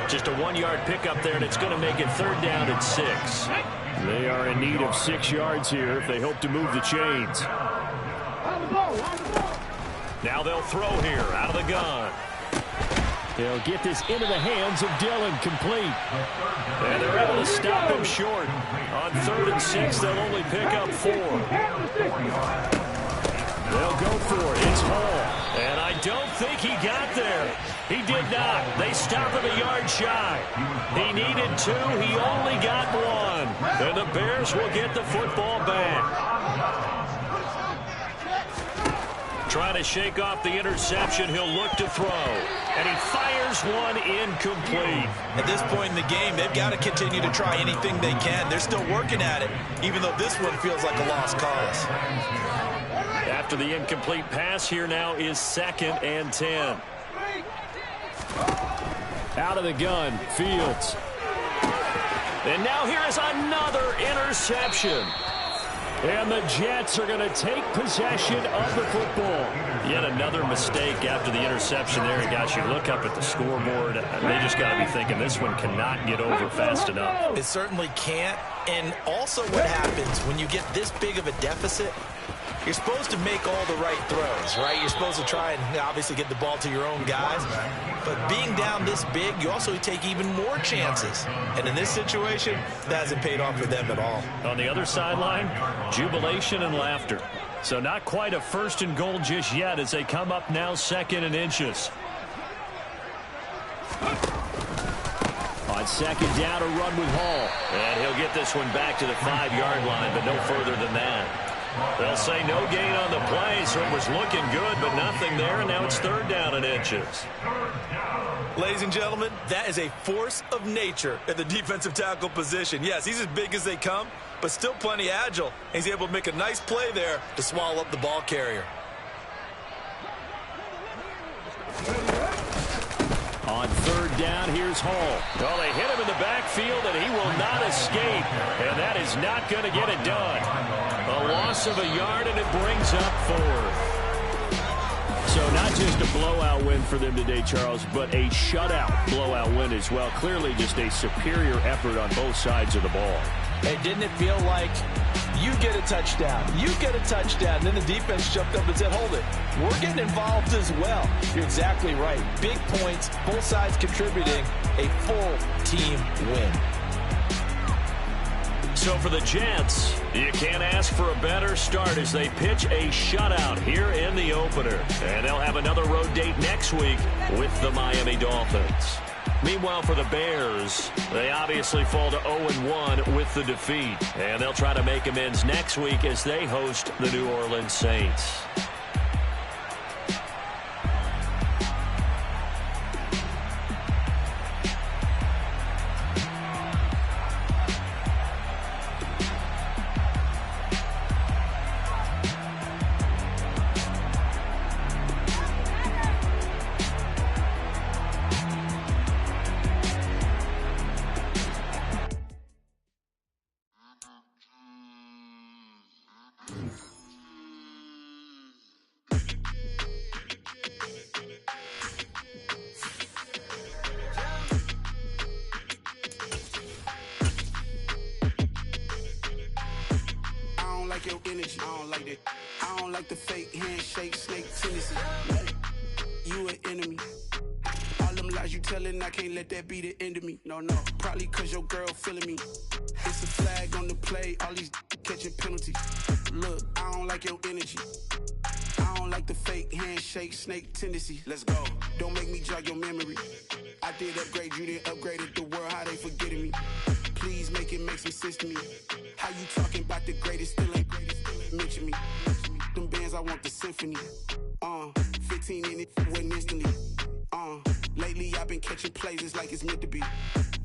Just a 1-yard pickup there, and it's going to make it 3rd down at 6. They are in need of 6 yards here if they hope to move the chains. Now they'll throw here out of the gun. They'll get this into the hands of Dillon, complete. And they're able to stop him short. On 3rd and 6, they'll only pick up 4. They'll go for it. It's Hall. And I don't think he got there. He did not. They stop him a yard shy. He needed 2. He only got 1. And the Bears will get the football back. Trying to shake off the interception, he'll look to throw. And he fires one incomplete. At this point in the game, they've got to continue to try anything they can. They're still working at it, even though this one feels like a lost cause. After the incomplete pass, here now is 2nd and 10. Out of the gun, Fields. And now here is another interception. And the Jets are going to take possession of the football. Yet another mistake after the interception there. And guys, you look up at the scoreboard, they just got to be thinking this one cannot get over fast enough. It certainly can't. And also what happens when you get this big of a deficit, you're supposed to make all the right throws, right? You're supposed to try and obviously get the ball to your own guys. But being down this big, you also take even more chances. And in this situation, that hasn't paid off for them at all. On the other sideline, jubilation and laughter. So not quite a 1st and goal just yet as they come up now 2nd and inches. On 2nd down, a run with Hall. And he'll get this one back to the 5-yard line, but no further than that. They'll say no gain on the play, so it was looking good, but nothing there, and now it's 3rd down and inches. Ladies and gentlemen, that is a force of nature at the defensive tackle position. Yes, he's as big as they come, but still plenty agile. He's able to make a nice play there to swallow up the ball carrier. On 3rd down, here's Hall. Well, they hit him in the backfield, and he will not escape. And that is not going to get it done. A loss of a yard, and it brings up 4th. So not just a blowout win for them today, Charles, but a shutout blowout win as well. Clearly just a superior effort on both sides of the ball. Hey, didn't it feel like you get a touchdown, you get a touchdown, and then the defense jumped up and said, hold it, we're getting involved as well. You're exactly right. Big points, both sides contributing, a full team win. So for the Jets, you can't ask for a better start as they pitch a shutout here in the opener. And they'll have another road date next week with the Miami Dolphins. Meanwhile, for the Bears, they obviously fall to 0-1 with the defeat. And they'll try to make amends next week as they host the New Orleans Saints. Your energy, I don't like that. I don't like the fake handshake, snake tendency. You an enemy. All them lies you telling, I can't let that be the end of me. No, probably cause your girl feeling me. It's a flag on the play, all these catching penalties. Look, I don't like your energy. I don't like the fake handshake, snake tendency. Let's go. Don't make me jog your memory. I did upgrade, you didn't upgrade it. The world, how they forgetting me. Please make it make some sense to me. How you talking about the greatest, still ain't greatest, still ain't mention me. them bands, I want the symphony. 15 in it, went instantly. Lately I've been catching plays, it's like it's meant to be.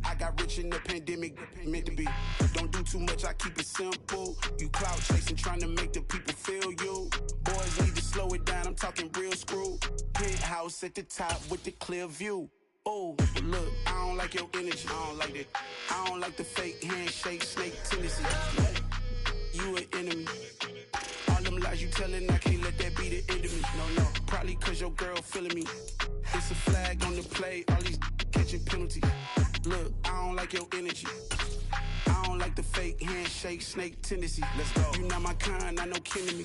I got rich in the pandemic, meant to be. Don't do too much, I keep it simple. You clout chasing, trying to make the people feel you. Boys need to slow it down, I'm talking real screw. Penthouse at the top with the clear view. Oh, look, I don't like your energy, I don't like that. I don't like the fake handshake, snake tendency. You an enemy. All them lies you telling, I can't let that be the end of me. No, probably cause your girl feeling me. It's a flag on the play, all these catching penalties. Look, I don't like your energy. I don't like the fake handshake, snake tendency. Let's go. You not my kind, I know kidding me.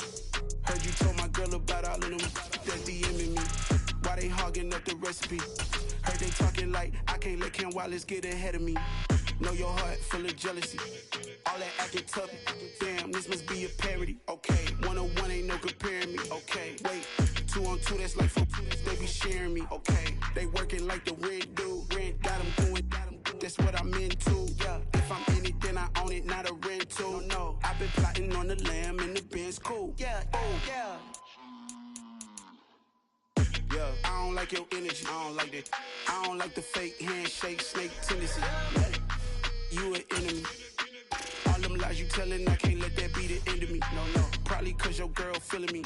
Heard you told my girl about all of them that's DMing me. Why they hogging up the recipe? Heard they talking like I can't let Ken Wallace get ahead of me. Know your heart full of jealousy. All that acting tough, damn, this must be a parody. Okay, 101 ain't no comparing me. Okay, wait, 2 on 2, that's like 4 they be sharing me. Okay, they working like the rent do. Rent got them going, that's what I'm into. Yeah, if I'm in it, then I own it, not a rental. No, I've been plotting on the lamb and the Benz cool. Yeah, oh, yeah. Yeah, I don't like your energy, I don't like that. I don't like the fake handshake, snake tendency. You an enemy. All them lies you telling, I can't let that be the end of me. No, probably cause your girl feeling me.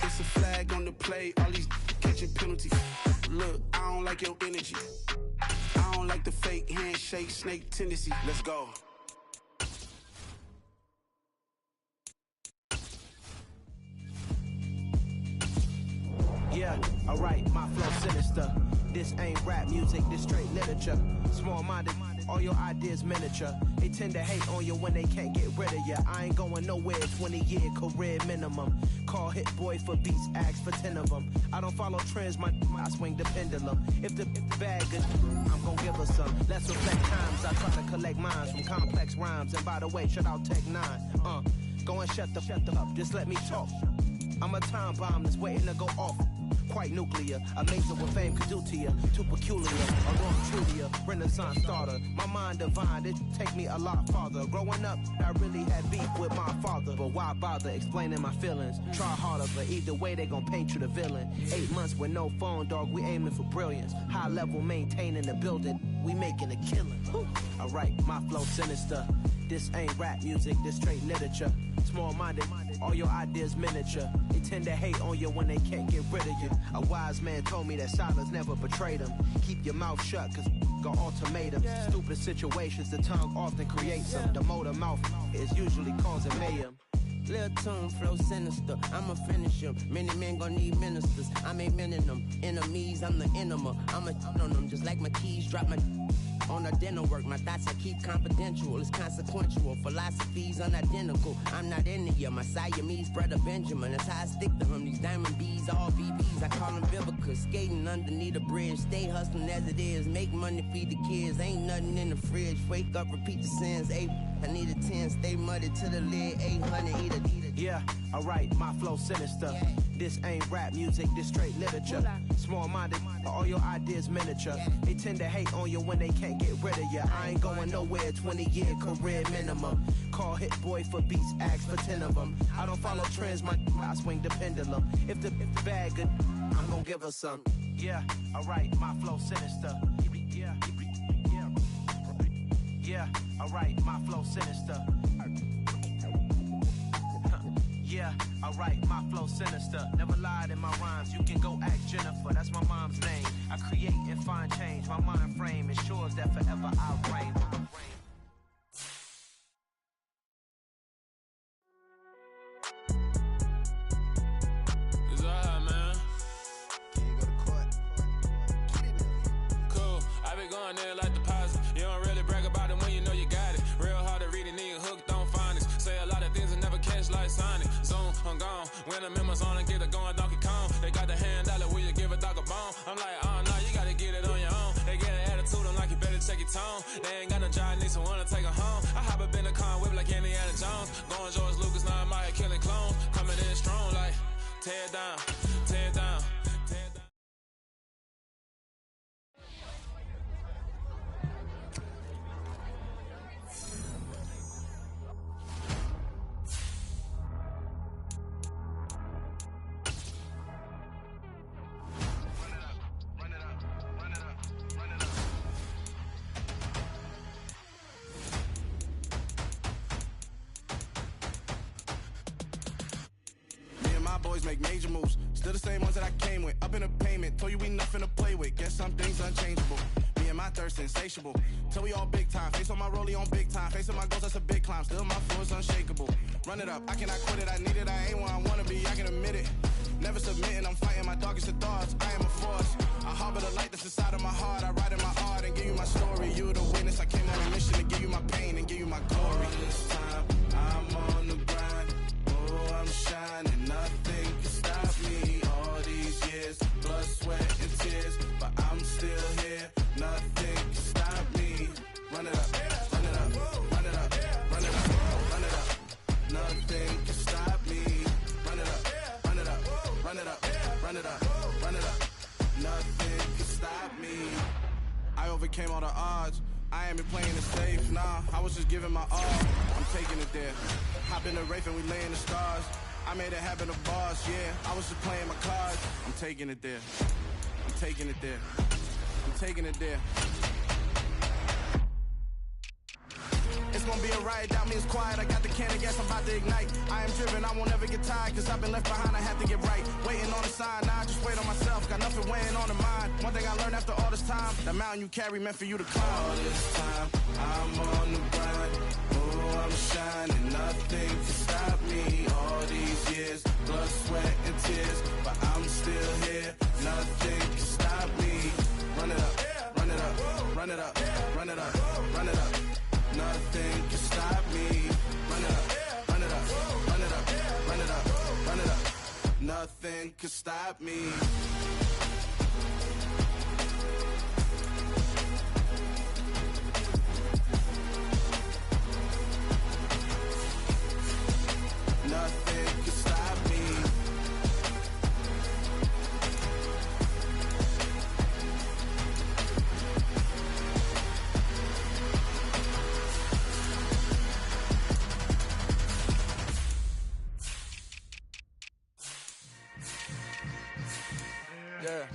It's a flag on the play, all these catching penalties. Look, I don't like your energy. I don't like the fake handshake, snake tendency. Let's go. Yeah, alright, my flow sinister. This ain't rap music, this straight literature. Small-minded, all your ideas miniature. They tend to hate on you when they can't get rid of you. I ain't going nowhere, 20-year career minimum. Call Hit Boy for beats, ask for 10 of them. I don't follow trends, I swing the pendulum. If the bag good, I'm gon' give her some. Let's reflect times, I try to collect minds from complex rhymes. And by the way, shout out Tech 9. Go and shut the up, just let me talk. I'm a time bomb that's waiting to go off. Quite nuclear, amazing what fame could do to you. Too peculiar, a wrong true to you. Renaissance starter, my mind divine, it take me a lot farther. Growing up, I really had beef with my father. But why bother explaining my feelings? Try harder, but either way they gon' paint you the villain. 8 months with no phone, dog, we aiming for brilliance. High level maintaining the building, we making a killing. Alright, my flow sinister. This ain't rap music, this straight literature. Small-minded, all your ideas miniature. They tend to hate on you when they can't get rid of you. A wise man told me that silence never betrayed him. Keep your mouth shut, cause got ultimatums. Stupid situations, the tongue often creates them. The motor mouth is usually causing mayhem. Lil' tune, flow sinister, I'ma finish him. Many men gon' need ministers, I'm aiming them. Enemies, I'm the enema, I'ma on them. Just like my keys, drop my on the dinner work. My thoughts I keep confidential, it's consequential. Philosophies unidentical, I'm not into you. My Siamese brother Benjamin, that's how I stick to him. These diamond bees, all BBs, I call them Vivica. Skating underneath the bridge, stay hustling as it is. Make money, feed the kids, ain't nothing in the fridge. Wake up, repeat the sins, I need a 10, stay muddy to the lid, 800, eat a. Yeah, alright, my flow sinister. This ain't rap music, this straight literature. Small-minded, all your ideas miniature. They tend to hate on you when they can't get rid of you. I ain't going nowhere, 20-year career minimum. Call Hit Boy for beats, ask for 10 of them. I don't follow trends, I swing the pendulum. If the bag good, I'm gon' give her some. Yeah, alright, my flow sinister. Yeah, alright, my flow sinister. Yeah, alright, my flow sinister. Never lied in my rhymes, you can go ask Jennifer, that's my mom's name. I create and find change, my mind frame ensures that forever I reign. It's alright, man. Can you go to court? Cool, I be going there like deposit. You don't really brag about it when you know you got it. Real hard to read it, nigga hooked, don't find it. Say a lot of things and never catch like Sonic. Zoom, I'm gone. When I'm in my zone and get it going Donkey Kong. They got the hand dollar, will you give a dog a bone? I'm like, oh no, you gotta get it on your own. They get an attitude, I'm like, you better check your tone. They ain't got no job, need someone to take her home. I hop up in the car and whip like Indiana Jones. Going George Lucas, now I'm out here killing clones. Coming in strong like, tear it down, tear it down, tear it down. boys make major moves. Still the same ones that I came with. Up in the payment, told you we nothing to play with. Guess some things unchangeable. Me and my thirst insatiable. Till we all big time. Face on my rollie on big time. Facing my goals, that's a big climb. Still my flow is unshakable. Run it up, I cannot quit it. I need it, I ain't where I wanna be. I can admit it. Never submitting, I'm fighting my darkest of thoughts. I am a force. I harbor the light that's inside of my heart. I write in my art and give you my story. You the witness. I came on a mission to give you my pain and give you my glory. This time, I'm on the grind. Oh, I'm shining. Nothing can stop me. All these years, blood, sweat, and tears. But I'm still here. Nothing can stop me. Run it up, run it up, run it up, run it up, run it up. Nothing can stop me. Run it up, run it up, run it up, run it up, run it up. Nothing can stop me. I overcame all the odds. I ain't been playing it safe, nah. I was just giving my all. I'm taking it there. Hop in the Wraith and we lay in the stars. I made it happen to boss, yeah. I was just playing my cards. I'm taking it there. I'm taking it there. I'm taking it there. It's gonna be a riot, that means quiet. I got the can of gas, I'm about to ignite. I am driven, I won't ever get tired, cause I've been left behind, I have to get right. Waiting on the sign, now I just wait on myself. Got nothing weighing on the mind. One thing I learned after all this time, the mountain you carry meant for you to climb. All this time, I'm on the grind. Oh, I'm shining, nothing can stop me. All these years, blood, sweat, and tears. But I'm still here, nothing can stop me. Run it up, run it up, run it up, run it up, run it up. Nothing can stop me. Run it up, run it up, run it up, run it up, run it up. Nothing can stop me. Nothing can stop me. Yeah.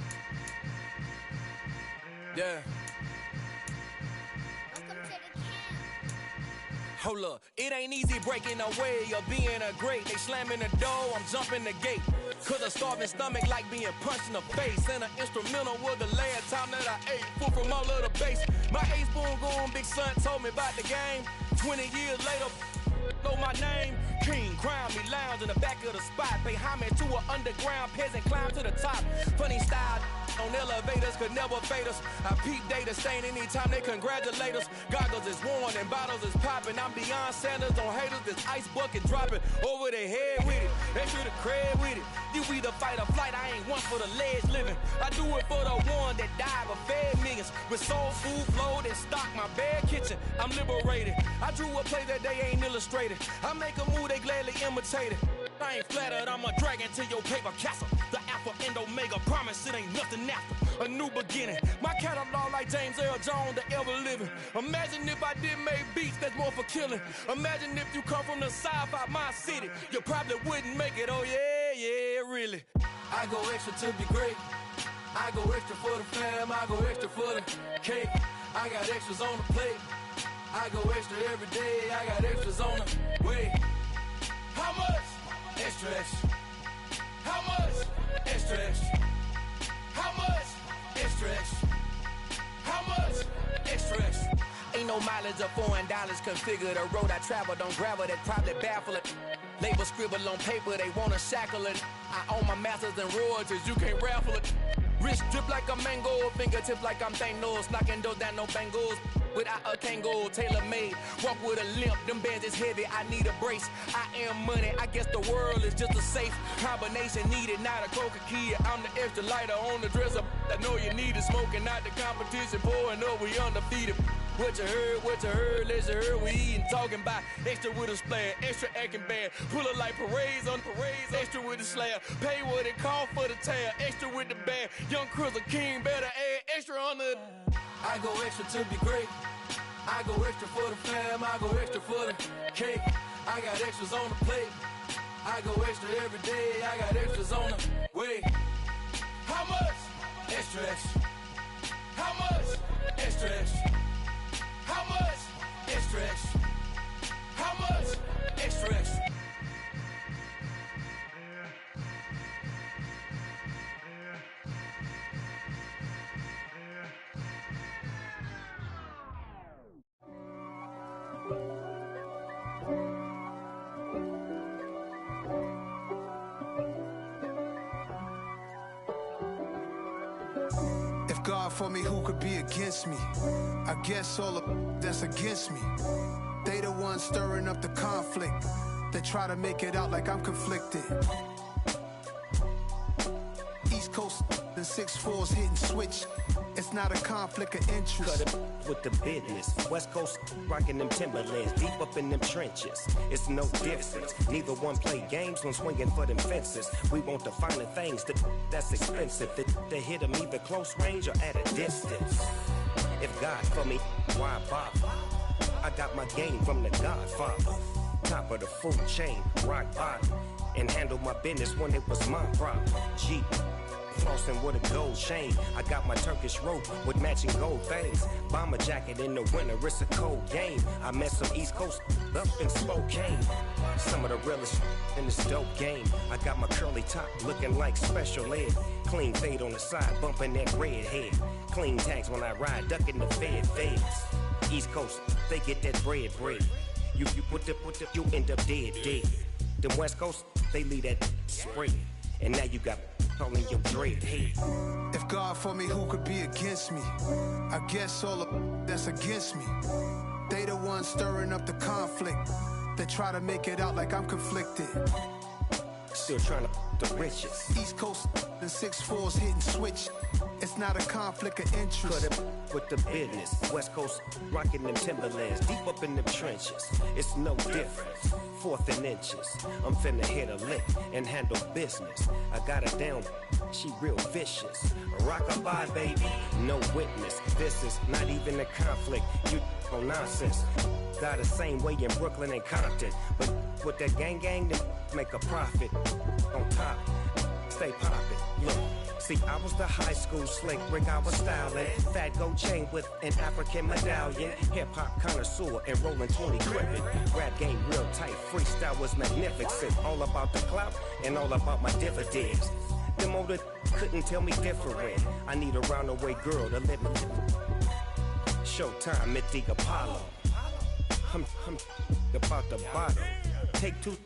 Yeah. Hold up, it ain't easy breaking away or being a great. They slamming the door, I'm jumping the gate. Cause a starving stomach like being punched in the face. And an instrumental was the last time that I ate. Food from all of the bass. My ace boom goon, big son told me about the game. 20 years later, know my name. King, crown me, lounge in the back of the spot. Pay homage to an underground peasant, climb to the top. Funny style on elevators could never fade us. I peep data stain anytime they congratulate us. Goggles is worn and bottles is popping. I'm beyond Sanders on haters, this ice bucket dropping over their head with it. They should have cred with it. You either fight or flight, I ain't one for the ledge living. I do it for the one that died but fed millions. With soul food flowed and stock my bad kitchen. I'm liberated. I drew a play that they ain't illustrated. I make a move, they gladly imitate it. I ain't flattered, I'm a dragon to your paper castle. The Alpha and Omega, promise it ain't nothing after. A new beginning. My catalog like James Earl Jones, the ever living. Imagine if I did make beats that's more for killing. Imagine if you come from the south out my city. You probably wouldn't make it, oh yeah, yeah, really. I go extra to be great. I go extra for the fam, I go extra for the cake. I got extras on the plate. I go extra every day, I got extras on the way. How much? Extra, extra. How much? Extra, extra. How much? Extra, extra. How much? Extra, extra. Ain't no mileage of $4 configure the road I travel. Don't gravel that probably baffle it. Label scribble on paper, they wanna shackle it. I own my masters and royalties, you can't raffle it. Wrist drip like a mango, fingertips like I'm Thanos. Knocking doors down, no bangles. Without a Kango, tailor-made. Walk with a limp, them bands is heavy, I need a brace. I am money, I guess the world is just a safe combination needed, not a coca key. I'm the extra lighter on the dresser. I know you need it, smoking out the competition, pouring up, we undefeated. What you heard, let's hear we eating, talking about extra with a splash, extra acting bad. Pull it like parades on parades, extra with the slab. Pay what it cost for the tab, extra with the bag. Young Cruiser King, better add extra on the. I go extra to be great. I go extra for the fam, I go extra for the cake. I got extras on the plate. I go extra every day, I got extras on the way. How much? Extra, extra. How much? Extra, extra. How much? Extra, extra. How much? Extra, extra. God for me, who could be against me? I guess all of that's against me. They the ones stirring up the conflict. They try to make it out like I'm conflicted. East Coast, the 6'4s hitting switch. It's not a conflict of interest. Cut it with the business. West Coast rocking them Timberlands, deep up in them trenches. It's no difference. Neither one play games when swinging for them fences. We want the finer things that's expensive. They hit them either close range or at a distance. If God for me, why bother? I got my game from the Godfather. Top of the food chain, rock bottom. And handle my business when it was my problem. G. Flossing with a gold chain. I got my Turkish rope with matching gold things. Bomber jacket in the winter, it's a cold game. I met some East Coast up in Spokane. Some of the realest in this dope game. I got my curly top looking like special ed. Clean fade on the side, bumping that red head. Clean tags when I ride, ducking the feds. East Coast, they get that bread. You end up dead. Them West Coast, they leave that spread. And now you got calling your dread head. If God for me, who could be against me? I guess all of that's against me. They the ones stirring up the conflict. They try to make it out like I'm conflicted. Still trying to the riches. East Coast, the 6'4s hitting switch. It's not a conflict of interest. Cut it with the business. West Coast rocking them Timberlands, deep up in them trenches. It's no difference. Fourth and inches. I'm finna hit a lick and handle business. I got her down, she real vicious. Rock-a-bye, baby, no witness. This is not even a conflict. You on nonsense. Got the same way in Brooklyn and Compton. But with that gang, then make a profit. On top, stay poppin'. Look. See, I was the high school slick Rick, I was styling. Fat gold chain with an African medallion. Hip-hop connoisseur and rolling 20 cribbin'. Rap game real tight, freestyle was magnificent. All about the clout and all about my dividends. Them older couldn't tell me different. I need a roundaway girl to let me Showtime at the Apollo. I'm about the bottom. Take two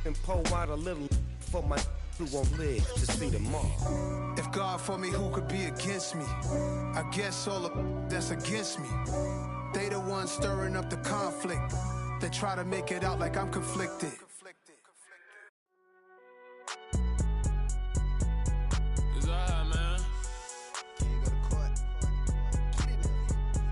and pour out a little for my who won't live to see tomorrow. If God for me, who could be against me? I guess all of that's against me. They the ones stirring up the conflict. They try to make it out like I'm conflicted. It's alright, man.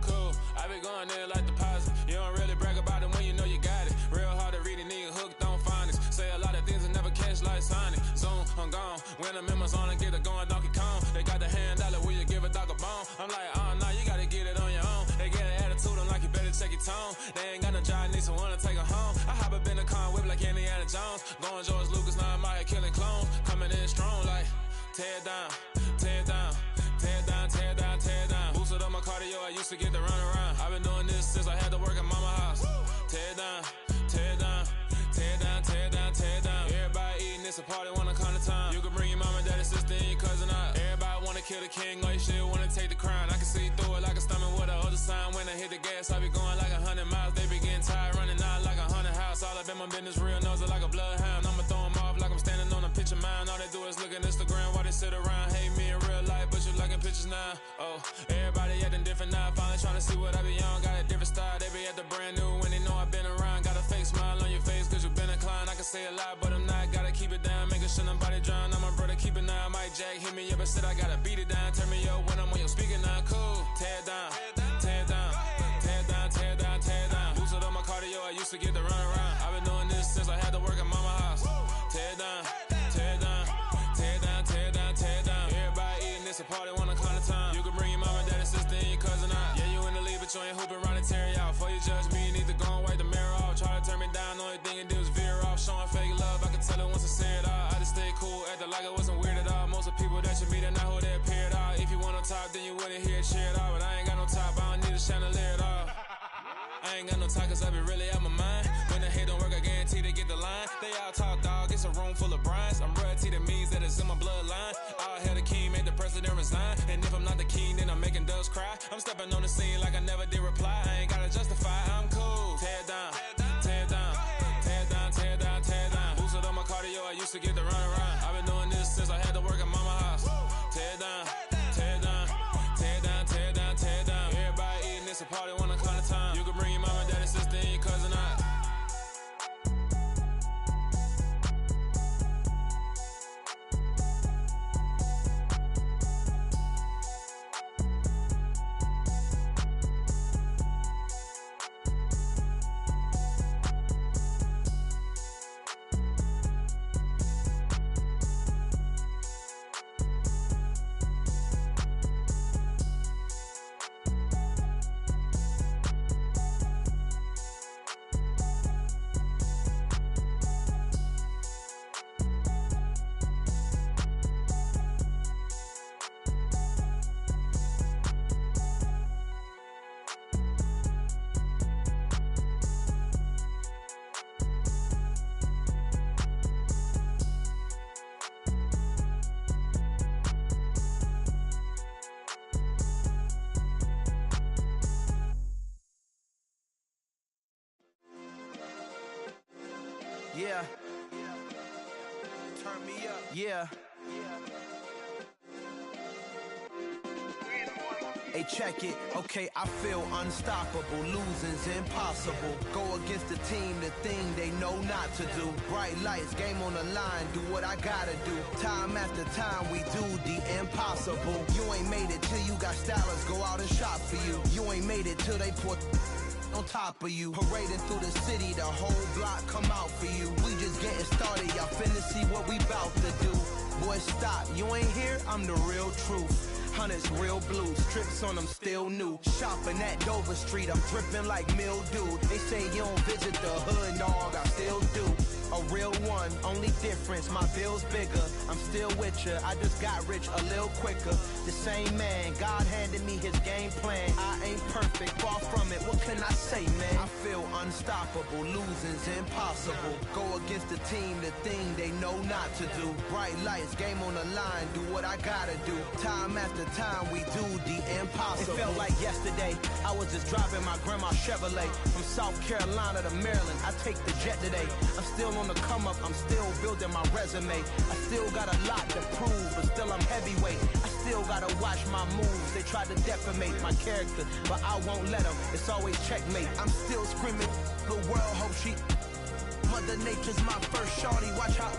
Cool. I be going there like deposit. You don't really brag about it when you know you got it. Real hard to read a nigga hooked on finance. Say a lot of things and never catch like Sonic. Zone, I'm gone. When the members on and get it going, Donkey Kong. They got the hand dollar, will you give a dog a bone? I'm like, oh, no, you gotta get it on your own. They get an attitude, I'm like, you better check your tone. They ain't got no job, need someone to take her home. I hop up in the car, whip like Indiana Jones. Going George Lucas, now I'm out here killing clones. Coming in strong, like, tear down, tear down, tear down, tear down, tear down. Boosted up my cardio, I used to get to run around. I've been doing this since I had to work at mama house. Tear down, tear down, tear down, tear down, tear down. Everybody eating, it's a party, wanna come to time. You can bring your mama, daddy, sister, and your cousin out. Everybody wanna kill the king, or you shit wanna take the crown. I can see through it like a stomach with a other sign. When I hit the gas, I be going like 100 miles. They be getting tired, running out like 100 house. All up in my business, real nose it like a bloodhound. I'ma throw them off like I'm standing on a picture mine. All they do is look at Instagram while they sit around. Hate me in real life, but you liking pictures now. Oh, everybody acting different now. Finally trying to see what I be on. Got a different style, they be at the brand new when they know I've been around. Got a fake smile on your face cause you been inclined. I can say a lot, but I'm not. Gotta keep it down, making sure nobody drown. I'm my brother, keep it now. Mike Jack hit me up and said I gotta beat it down. Turn me up when I'm on your speaker now. Cool, tear down, tear down, tear down, tear down, tear down. Boosted up my cardio, I used to get to run around. I've been doing this since I had to work at mama house. Tear down, tear down, tear down, tear down, tear down. Everybody eating, it's a party, wanna come to time. You can bring your mama, daddy, sister, and your cousin out. Yeah, you in the lead, but you ain't hooping around and tear you out. Before you judge me, you need to go and wipe the mirror off. Try to turn me down, only thing you do is veer off. Showing fake love, I can tell it once I say it all. I just stay cool, acting like I wasn't weird at all. Most of the people that you meet are not who they appear at all. If you want on top, then you wouldn't hear it cheer at all. But I ain't got no top, I don't need a chandelier at all. I ain't got no talk, cause I be really out my mind. When the hate don't work, I guarantee they get the line. They all talk, dog, it's a room full of brines. I'm royalty, that means that it's in my bloodline. All hell the king, made the president resign. And if I'm not the king, then I'm making doves cry. I'm stepping on the scene like I never did reply. I ain't gotta justify, I'm cool. Tear down, tear down, tear down, tear down, tear down. Boosted up my cardio, I used to get to run around. I've been doing this since I had to work at mama house. Tear down, tear down, tear down, Yeah. Turn me up. Yeah. Hey, check it. Okay, I feel unstoppable. Losing's impossible. Go against the team, the thing they know not to do. Bright lights, game on the line. Do what I gotta do. Time after time, we do the impossible. You ain't made it till you got stylists go out and shop for you. You ain't made it till they put on top of you. Parading through the city, the whole block come out for you. We just getting started, y'all finna see what we bout to do. Boy, stop, you ain't here, I'm the real truth. Hunters, real blue, strips on them still new. Shopping at Dover Street, I'm dripping like mildew. They say you don't visit the hood, dog, I still do. A real one, only difference, my bill's bigger. I'm still with ya, I just got rich a little quicker. The same man, God handed me his game plan. I ain't perfect, far from it, what can I say, man? I feel unstoppable, losing's impossible. Go against the team, the thing they know not to do. Bright lights, game on the line, do what I gotta do. Time after time, we do the impossible. It felt like yesterday, I was just driving my grandma's Chevrolet. From South Carolina to Maryland, I take the jet today. I'm still on the come up, I'm still building my resume. I still got a lot to prove, but still I'm heavyweight. I still gotta watch my moves. They try to defamate my character, but I won't let them. It's always checkmate. I'm still screaming, the world hope she. Mother Nature's my first shorty, watch how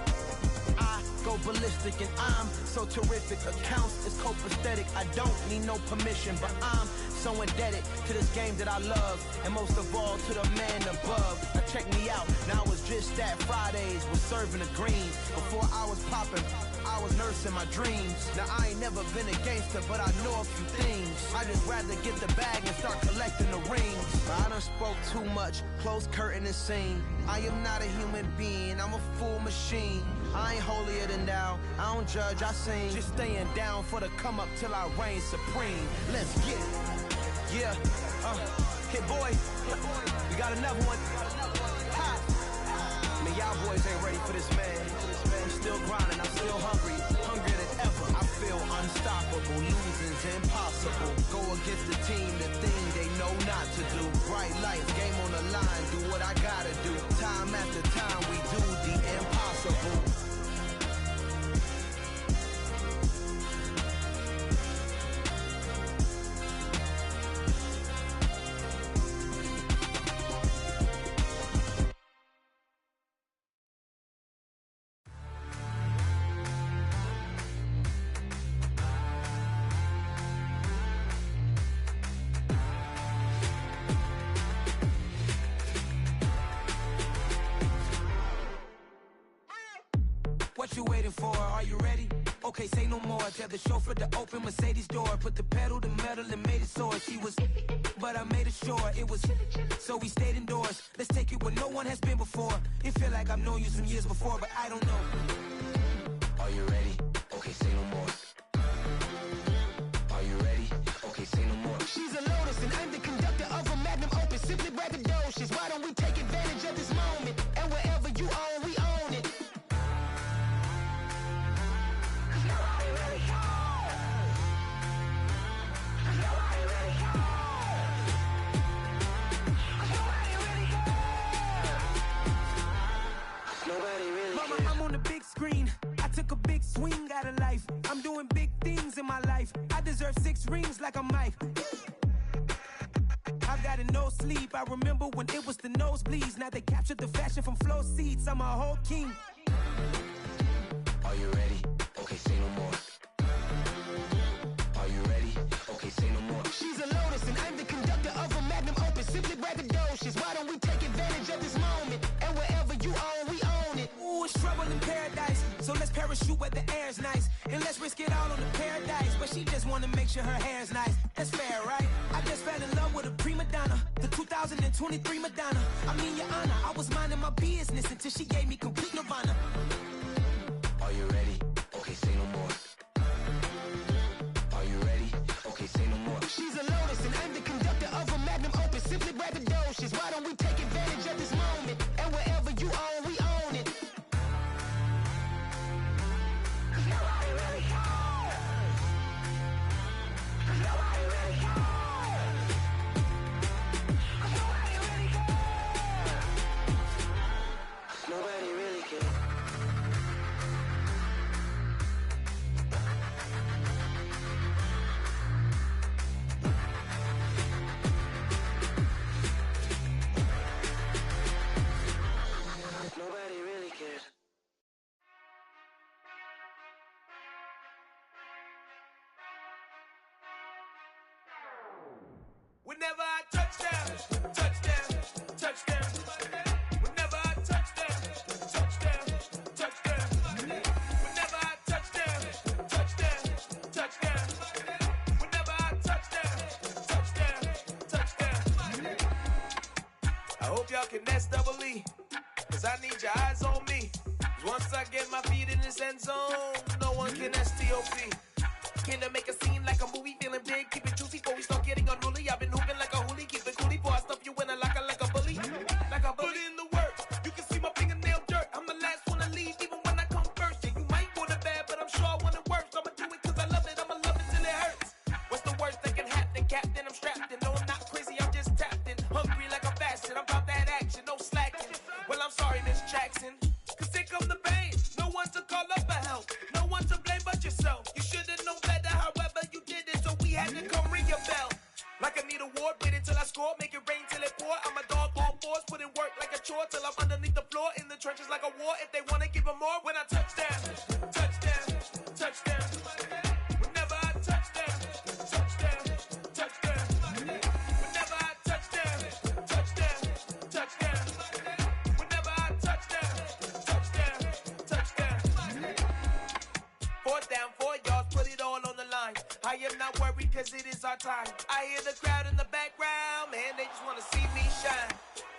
I go ballistic and I'm so terrific. Accounts is copacetic. I don't need no permission, but I'm so indebted to this game that I love, and most of all to the man above. Now check me out, now it's just that Fridays was serving the greens. Before I was popping, I was nursing my dreams. Now I ain't never been a gangster, but I know a few things. I just rather get the bag and start collecting the rings. I done spoke too much, close curtain and scene. I am not a human being, I'm a full machine. I ain't holier than thou, I don't judge, I sing. Just staying down for the come up till I reign supreme. Let's get it. Yeah, hit boy, we got another one. Ha. Man, y'all boys ain't ready for this, man. I'm still grinding, I'm still hungry, hungrier than ever. I feel unstoppable, losing's impossible. Go against the team, the thing they know not to do. Bright lights, game on the line, do what I gotta do. Time after time, we do the impossible. What you waiting for? Are you ready? Okay, say no more. Tell the chauffeur to open Mercedes door. Put the pedal to metal and made it soar. She was, but I made it sure it was. So we stayed indoors. Let's take it where no one has been before. It feel like I've known you some years before, but I don't know. Are you ready? Okay, say no more. Are you ready? Okay, say no more. She's a Lotus and I'm the conductor of a magnum opus. Simply braggadocious. Why don't we take advantage of this moment? And wherever you own, we own it. Mama, I'm on the big screen. I took a big swing out of life. I'm doing big things in my life. I deserve 6 rings like I'm Mike. I've got no sleep. I remember when it was the nosebleeds. Now they captured the fashion from flow seats. I'm a whole king. Are you ready? Okay, say no more. Are you ready? Okay, say no more. She's a Lotus and I'm the conductor of a magnum opus. Simply braggadocious. Why don't we take advantage of this moment? And wherever you own, we own it. Ooh, it's trouble in paradise. So let's parachute where the air's nice. And let's risk it all on the paradise. But she just wanna make sure her hair's nice. That's fair, right? I just fell in love with a prima donna. The 2023 Madonna. I mean, your honor, I was minding my business until she gave me complete nirvana. Are you ready? Okay, say no more. Are you ready? Okay, say no more. She's a Lotus and I'm the conductor of a magnum opus. Simply braggadocious. Why don't we take advantage of this moment? And wherever you own, we own it. Nobody really cares. Nobody really cares. Nobody really cares. Nobody Whenever I touchdown, touchdown, touchdown. Whenever I touchdown, touchdown, touchdown. Whenever I touchdown, touchdown, touchdown. Whenever I touchdown, touchdown, touchdown. I hope y'all can nest double E, cause I need your eyes on me. Once I get my feet in this end zone, no one can STOP. Can to make a scene like a movie, feeling big, keep it juicy before we start getting unruly. I've been hooping like a hoolie, keep it coolie before I stuff you in a locker like a bully. Like a bully. Put in the work, you can see my fingernail dirt. I'm the last one to leave, even when I come first. Yeah, you might want it bad, but I'm sure I want it worse. I'ma do it cause I love it, I'ma love it till it hurts. What's the worst that can happen, Captain? I'm strapped in, no I'm not crazy, I'm just tapped in. Hungry like a fashion, I'm about that action, no slacking. Well, I'm sorry, Miss Jackson, cause here come the pain. No one to call up for help, no one to blame but yourself. You should've known better, however you did it, so we had to come ring your bell. Like I need a ward, wait until I score, make it rain till it pour. I'm a dog on force, put in work like a chore till I'm underneath the floor, in the trenches like a war. If they wanna give them more, when I touchdown, touchdown, touchdown. Whenever I touchdown, touchdown, touchdown. Whenever I touchdown, touchdown, touchdown. Whenever I touchdown, touchdown, touchdown. 4th down, 4 yards, put it all on the line. I am not worried cause it is our time. I hear the crowd in the background, man, they just wanna see me shine.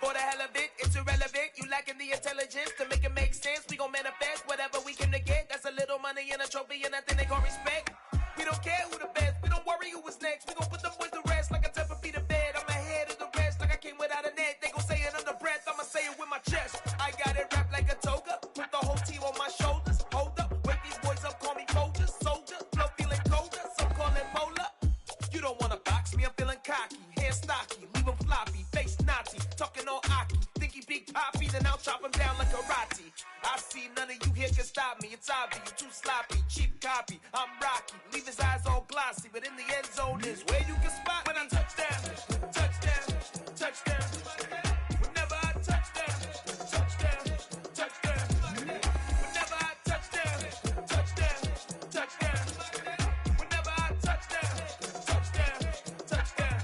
For the hell of it, it's irrelevant. You lacking the intelligence to make it make sense. We gon' manifest whatever we came to get. That's a little money and a trophy and nothing they call respect. We don't care who the best, we don't worry who was next. We gon' put them boys to rest like a 10 feet of bed. I'm ahead of the rest like I came without a net. They gon' say it under breath, I'ma say it with my chest. I got it wrapped like a toga, put the whole team on my shoulders. Hold up, wake these boys up, call me Folger, soldier. Flow feeling colder, some call it polar. You don't wanna box me, I'm feeling cocky. Hair stocky, leave him floppy, face naughty. Talking all aki, think he big poppy, then I'll chop him down like karate. I see none of you here can stop me. It's obvious, you too sloppy, cheap copy. I'm Rocky, leave his eyes all glossy, but in the end zone is where you can spot when I touchdown, touchdown, touchdown. Whenever I touchdown, touchdown, touchdown. Whenever I touchdown, touchdown, touchdown. Whenever I touchdown, touchdown, touchdown.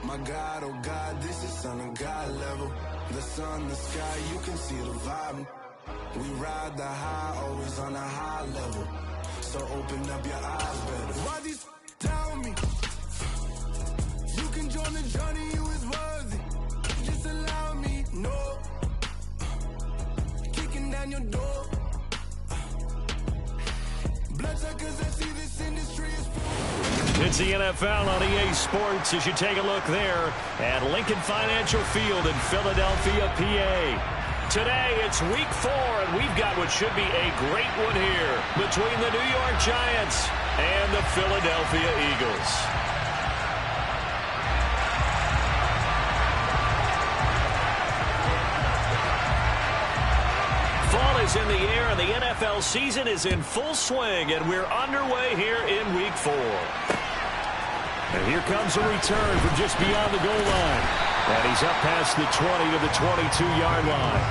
My God, oh God, this is Son of God level. The sun, the sky, you can see the vibe. We ride the high, always on a high level. So open up your eyes better. Why these tell me? You can join the journey, you is worthy. Just allow me, no. Kicking down your door. Bloodsuckers, I see this industry is full. It's the NFL on EA Sports as you take a look there at Lincoln Financial Field in Philadelphia, PA. Today, it's week 4, and we've got what should be a great one here between the New York Giants and the Philadelphia Eagles. Fall is in the air, and the NFL season is in full swing, and we're underway here in week 4. And here comes a return from just beyond the goal line. And he's up past the 20 to the 22-yard line.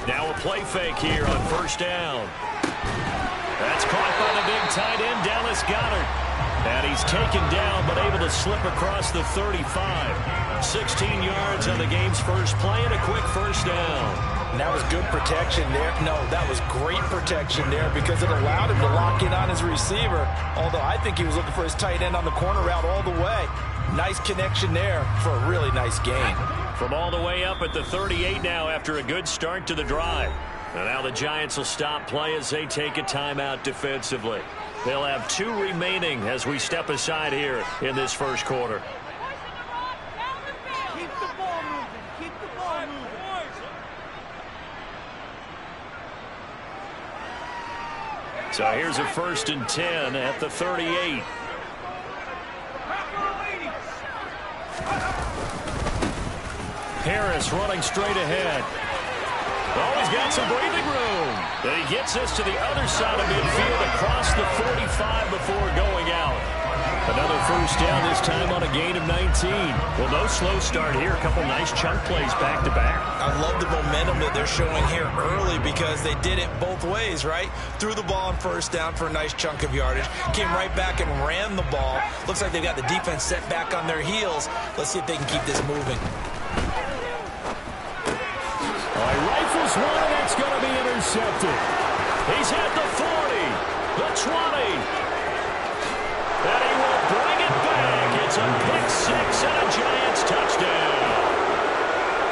Now a play fake here on first down. That's caught by the big tight end, Dallas Goedert. And he's taken down, but able to slip across the 35. 16 yards on the game's first play and a quick first down. And that was good protection there. No, that was great protection there because it allowed him to lock in on his receiver. Although I think he was looking for his tight end on the corner route all the way. Nice connection there for a really nice gain. From all the way up at the 38 now after a good start to the drive. And now the Giants will stop play as they take a timeout defensively. They'll have 2 remaining as we step aside here in this first quarter. Keep the ball moving. Keep the ball moving. So here's a 1st and 10 at the 38. Harris running straight ahead. Oh, he's got some breathing room. And he gets us to the other side of midfield across the 45 before going out. Another 1st down, this time on a gain of 19. Well, no slow start here. A couple nice chunk plays back-to-back. I love the momentum that they're showing here early because they did it both ways, right? Threw the ball on 1st down for a nice chunk of yardage. Came right back and ran the ball. Looks like they've got the defense set back on their heels. Let's see if they can keep this moving. He rifles one, and that's going to be intercepted. He's at the 40, the 20. And he will bring it back. It's a pick 6 and a Giants touchdown.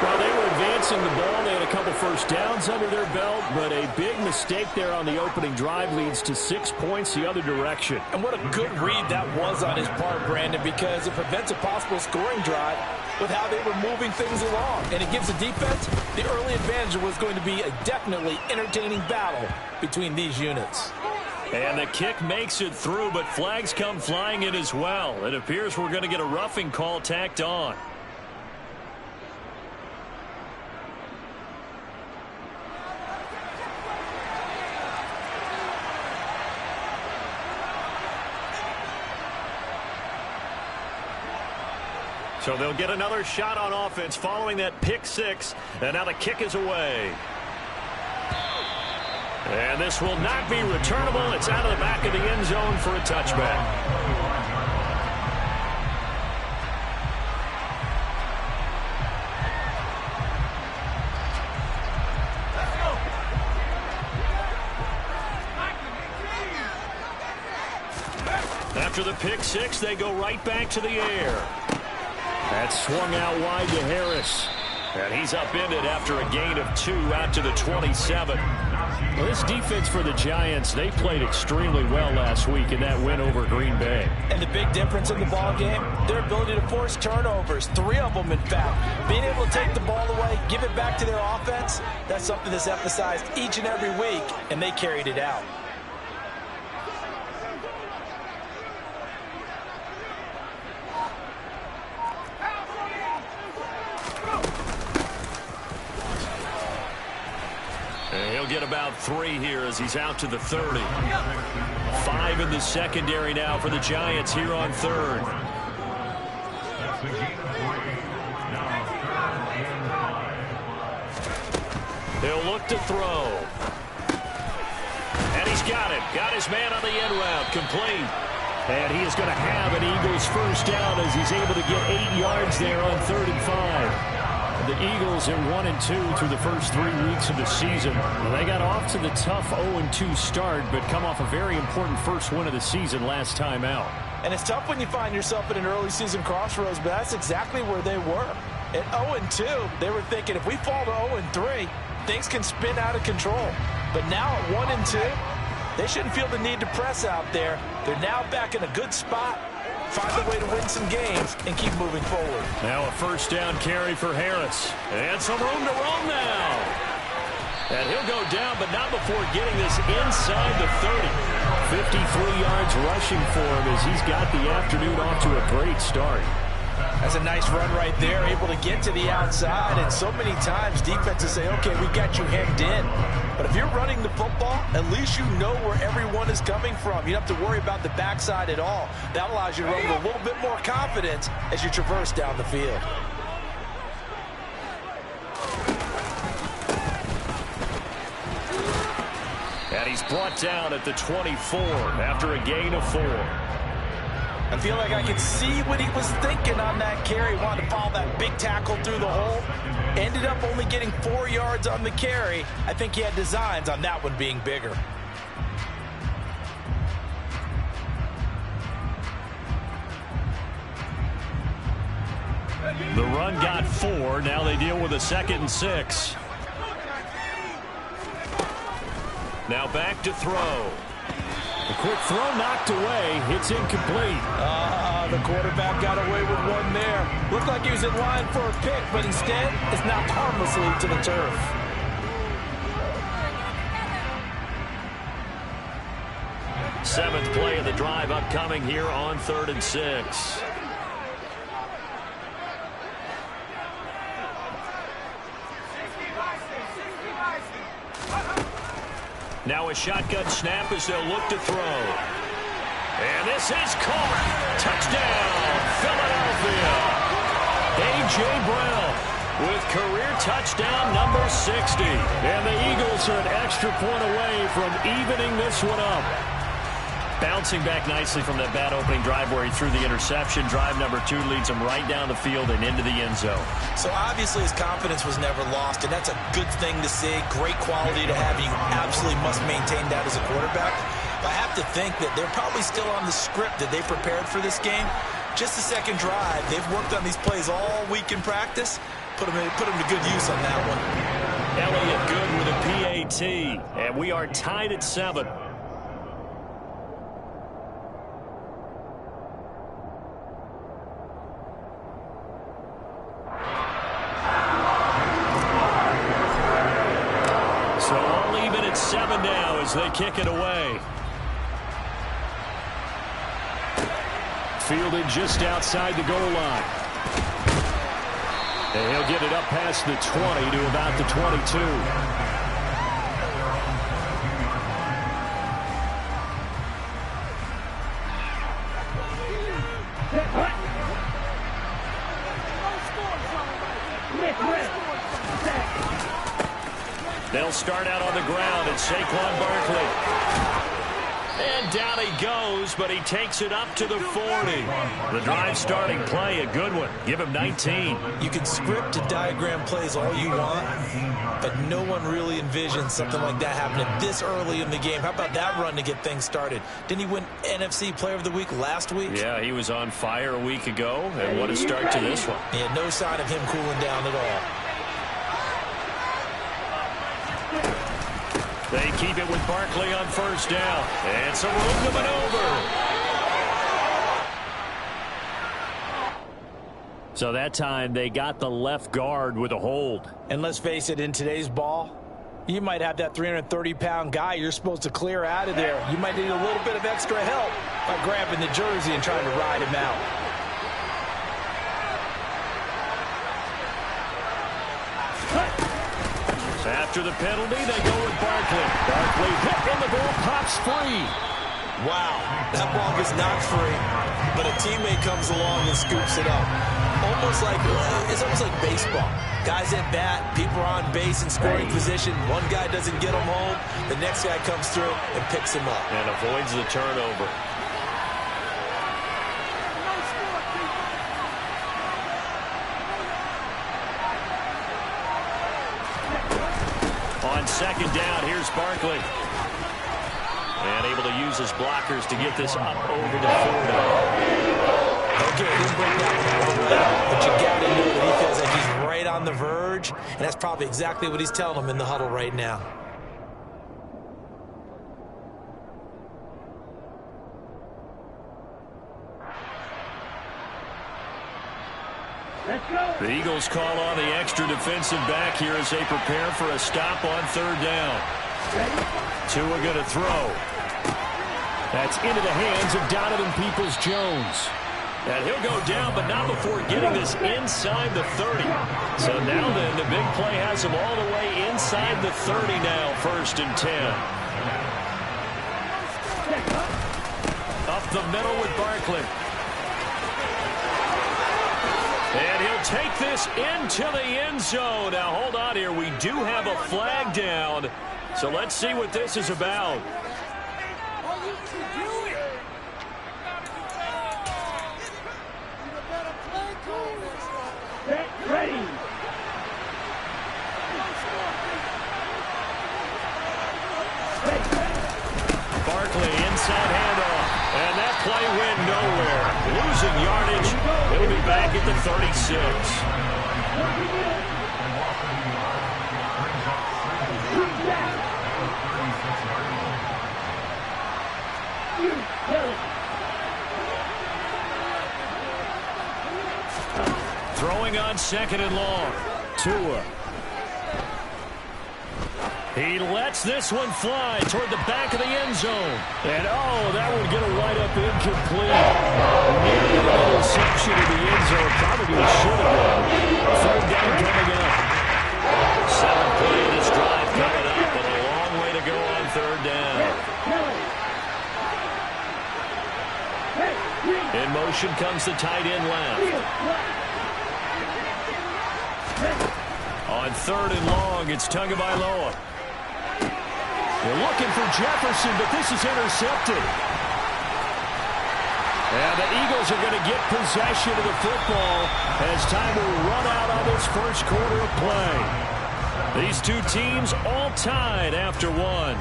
Well, they were advancing the ball. They had a couple 1st downs under their belt, but a big mistake there on the opening drive leads to 6 points the other direction. And what a good read that was on his part, Brandon, because it prevents a possible scoring drive with how they were moving things along. And it gives the defense the early advantage. Was going to be a definitely entertaining battle between these units. And the kick makes it through, but flags come flying in as well. It appears we're going to get a roughing call tacked on. So they'll get another shot on offense following that pick 6. And now the kick is away. And this will not be returnable. It's out of the back of the end zone for a touchback. After the pick 6, they go right back to the air. That's swung out wide to Harris. And he's upended after a gain of 2 out to the 27. Well, this defense for the Giants, they played extremely well last week in that win over Green Bay. And the big difference in the ball game, their ability to force turnovers, 3 of them in fact. Being able to take the ball away, give it back to their offense, that's something that's emphasized each and every week, and they carried it out. And he'll get about 3 here as he's out to the 30. 5 in the secondary now for the Giants here on 3rd. He'll look to throw. And he's got it. Got his man on the end route. Complete. And he is going to have an Eagles 1st down as he's able to get 8 yards there on 3rd and 5. The Eagles are 1-2 through the first 3 weeks of the season. They got off to the tough 0-2 start, but come off a very important first win of the season last time out. And it's tough when you find yourself at an early season crossroads, but that's exactly where they were. At 0-2, they were thinking if we fall to 0-3, things can spin out of control. But now at 1-2, they shouldn't feel the need to press out there. They're now back in a good spot. Find a way to win some games and keep moving forward. Now a 1st down carry for Harris. And some room to run now. And he'll go down, but not before getting this inside the 30. 53 yards rushing for him as he's got the afternoon off to a great start. That's a nice run right there, able to get to the outside. And so many times defenses say, okay, we got you hemmed in. But if you're running the football, at least you know where everyone is coming from. You don't have to worry about the backside at all. That allows you to run with a little bit more confidence as you traverse down the field. And he's brought down at the 24 after a gain of 4. I feel like I can see what he was thinking on that carry. Wanted to follow that big tackle through the hole. Ended up only getting 4 yards on the carry. I think he had designs on that one being bigger. The run got 4. Now they deal with a 2nd and 6. Now back to throw. A quick throw knocked away. It's incomplete. The quarterback got away with one there. Looked like he was in line for a pick, but instead it's knocked harmlessly to the turf. Seventh play of the drive upcoming here on 3rd and 6. Now a shotgun snap as they'll look to throw. And this is caught. Touchdown, Philadelphia. A.J. Brown with career touchdown number 60. And the Eagles are an extra point away from evening this one up. Bouncing back nicely from that bad opening drive where he threw the interception. Drive number 2 leads him right down the field and into the end zone. So obviously his confidence was never lost, and that's a good thing to see. Great quality to have. You absolutely must maintain that as a quarterback. But I have to think that they're probably still on the script that they prepared for this game. Just the second drive. They've worked on these plays all week in practice. Put them to good use on that one. Elliott good with a PAT, and we are tied at 7. So all even at 7 now as they kick it away. Fielded just outside the goal line. And he'll get it up past the 20 to about the 22. They'll start out on the ground, and Saquon Barkley. And down he goes, but he takes it up to the 40. The drive starting play, a good one. Give him 19. You can script and diagram plays all you want, but no one really envisions something like that happening this early in the game. How about that run to get things started? Didn't he win NFC Player of the Week last week? Yeah, he was on fire a week ago, and what a start to this one. He had no sign of him cooling down at all. They keep it with Barkley on first down. And some room to maneuver. So that time they got the left guard with a hold. And let's face it, in today's ball, you might have that 330-pound guy you're supposed to clear out of there. You might need a little bit of extra help by grabbing the jersey and trying to ride him out. After the penalty, they go with Barkley. Barkley hit and the ball pops free. Wow, that ball gets knocked free, but a teammate comes along and scoops it up. It's almost like baseball. Guys at bat, people are on base in scoring position. One guy doesn't get him home, the next guy comes through and picks him up. And avoids the turnover. On second down, here's Barkley. And able to use his blockers to get this up over the 40. Okay, didn't break that one all the way out, but you got to know that he feels like he's right on the verge, and that's probably exactly what he's telling him in the huddle right now. The Eagles call on the extra defensive back here as they prepare for a stop on third down. Tua going to throw. That's into the hands of Donovan Peoples-Jones. And he'll go down, but not before getting this inside the 30. So now then, the big play has him all the way inside the 30 now, 1st and 10. Up the middle with Barkley. And he'll take this into the end zone. Now, hold on here. We do have a flag down. So let's see what this is about. Ready. Barkley inside handoff. And that play went nowhere. Losing yardage. It'll be back at the 36. Throwing on second and long. Tua. He lets this one fly toward the back of the end zone. And, oh, that would get a wide-up incomplete. Nearly an interception in the end zone. Probably should have been. Third down coming up. 7th play of this drive coming up, but a long way to go on third down. In motion comes the tight end left. On third and long, it's Tagovailoa. They're looking for Jefferson, but this is intercepted. And the Eagles are going to get possession of the football as time will run out on this first quarter of play. These two teams all tied after one.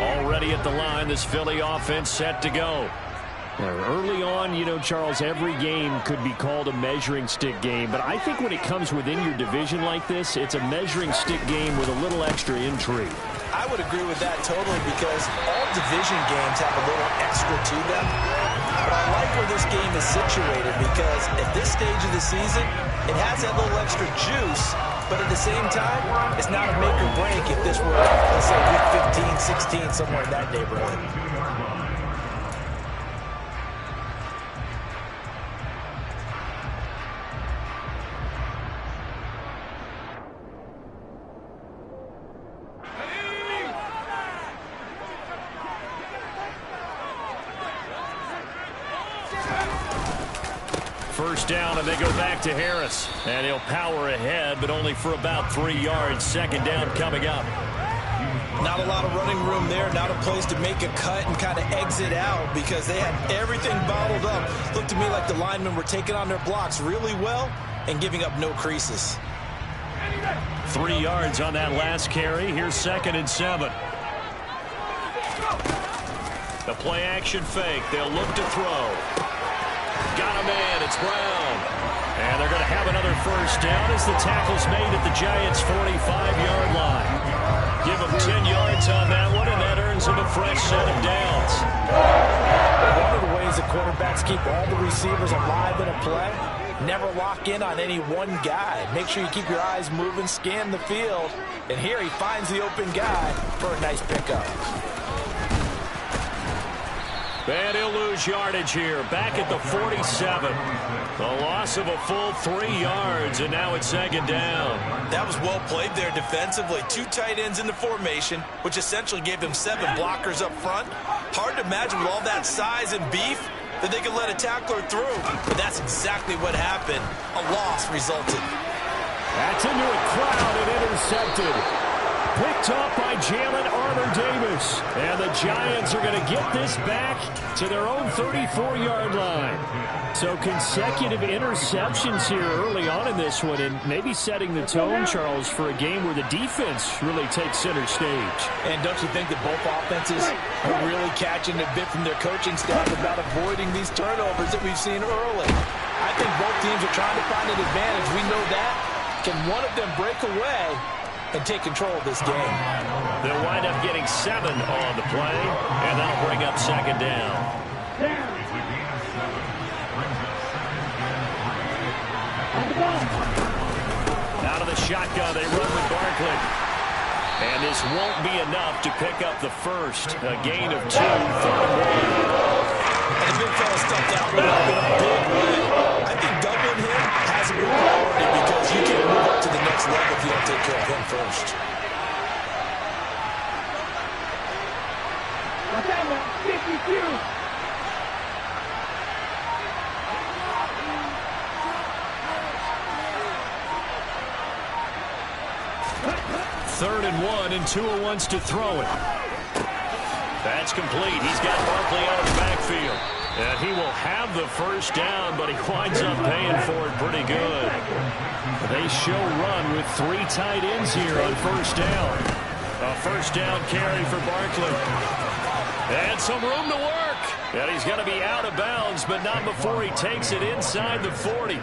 Already at the line, this Philly offense set to go. Early on, you know, Charles, every game could be called a measuring stick game. But I think when it comes within your division like this, it's a measuring stick game with a little extra intrigue. I would agree with that totally because all division games have a little extra to them. But I like where this game is situated because at this stage of the season, it has that little extra juice. But at the same time, it's not a make or break if this were, let's say, week 15, 16, somewhere in that neighborhood. First down, and they go back to Harris. And he'll power ahead, but only for about 3 yards. Second down coming up. Not a lot of running room there. Not a place to make a cut and kind of exit out because they had everything bottled up. Looked to me like the linemen were taking on their blocks really well and giving up no creases. 3 yards on that last carry. Here's 2nd and 7. The play action fake. They'll look to throw. Got a man. It's Brown. And they're going to have another first down as the tackle's made at the Giants' 45-yard line. Give them 10 yards on that one, and that earns them a fresh set of downs. One of the ways the quarterbacks keep all the receivers alive in a play, never lock in on any one guy. Make sure you keep your eyes moving, scan the field. And here he finds the open guy for a nice pickup. And he'll lose yardage here. Back at the 47. A loss of a full 3 yards, and now it's 2nd down. That was well played there defensively. 2 tight ends in the formation, which essentially gave them 7 blockers up front. Hard to imagine with all that size and beef that they could let a tackler through. But that's exactly what happened. A loss resulted. That's into a crowd and intercepted. Picked off by Jalen Armour-Davis. And the Giants are going to get this back to their own 34-yard line. So consecutive interceptions here early on in this one, and maybe setting the tone, Charles, for a game where the defense really takes center stage. And don't you think that both offenses are really catching a bit from their coaching staff about avoiding these turnovers that we've seen early? I think both teams are trying to find an advantage. We know that. Can one of them break away and take control of this game? They'll wind up getting 7 on the play, and that'll bring up 2nd down. Out of the shotgun, they run with Barkley. And this won't be enough to pick up the first. A gain of 2, 3rd and 1. And the big fella stepped out in a big way. I think doubling him has a good priority because you can't move up to the next level if you don't take care of him first. What's that, man? 52. Third and 1, and Tua wants to throw it. That's complete. He's got Barkley out of the backfield. And he will have the first down, but he winds up paying for it pretty good. They show run with 3 tight ends here on first down. A first down carry for Barkley. And some room to work. And he's going to be out of bounds, but not before he takes it inside the 40.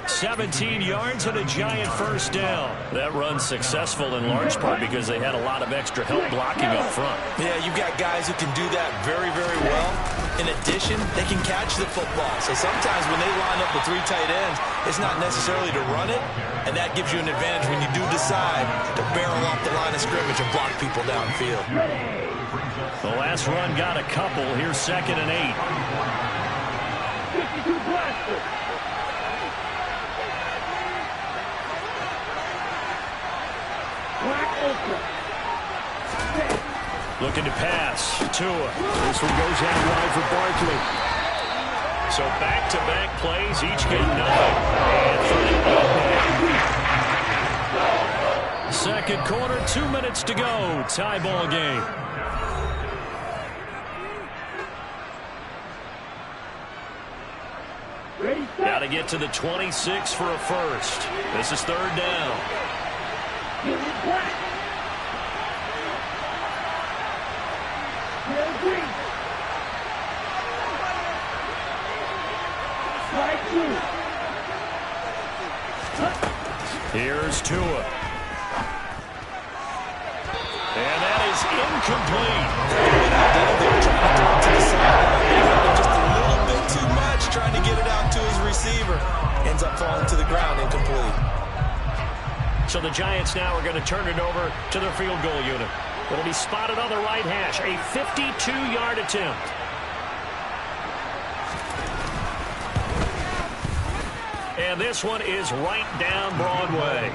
17 yards and a giant first down. That run's successful in large part because they had a lot of extra help blocking up front. Yeah, you've got guys who can do that very, very well. In addition, they can catch the football. So sometimes when they line up with 3 tight ends, it's not necessarily to run it, and that gives you an advantage when you do decide to barrel off the line of scrimmage and block people downfield. The last run got a couple. Here's 2nd and 8. 52 blaster. Looking to pass. Tua. This one goes out wide for Barkley. So back-to-back plays, each get 9. And second quarter, 2 minutes to go. Tie ball game. Got to get to the 26 for a first. This is 3rd down. Here's Tua. And that is incomplete. Just a little bit too much trying to get it out to his receiver. Ends up falling to the ground incomplete. So the Giants now are going to turn it over to their field goal unit. It'll be spotted on the right hash. A 52-yard attempt. And this one is right down Broadway.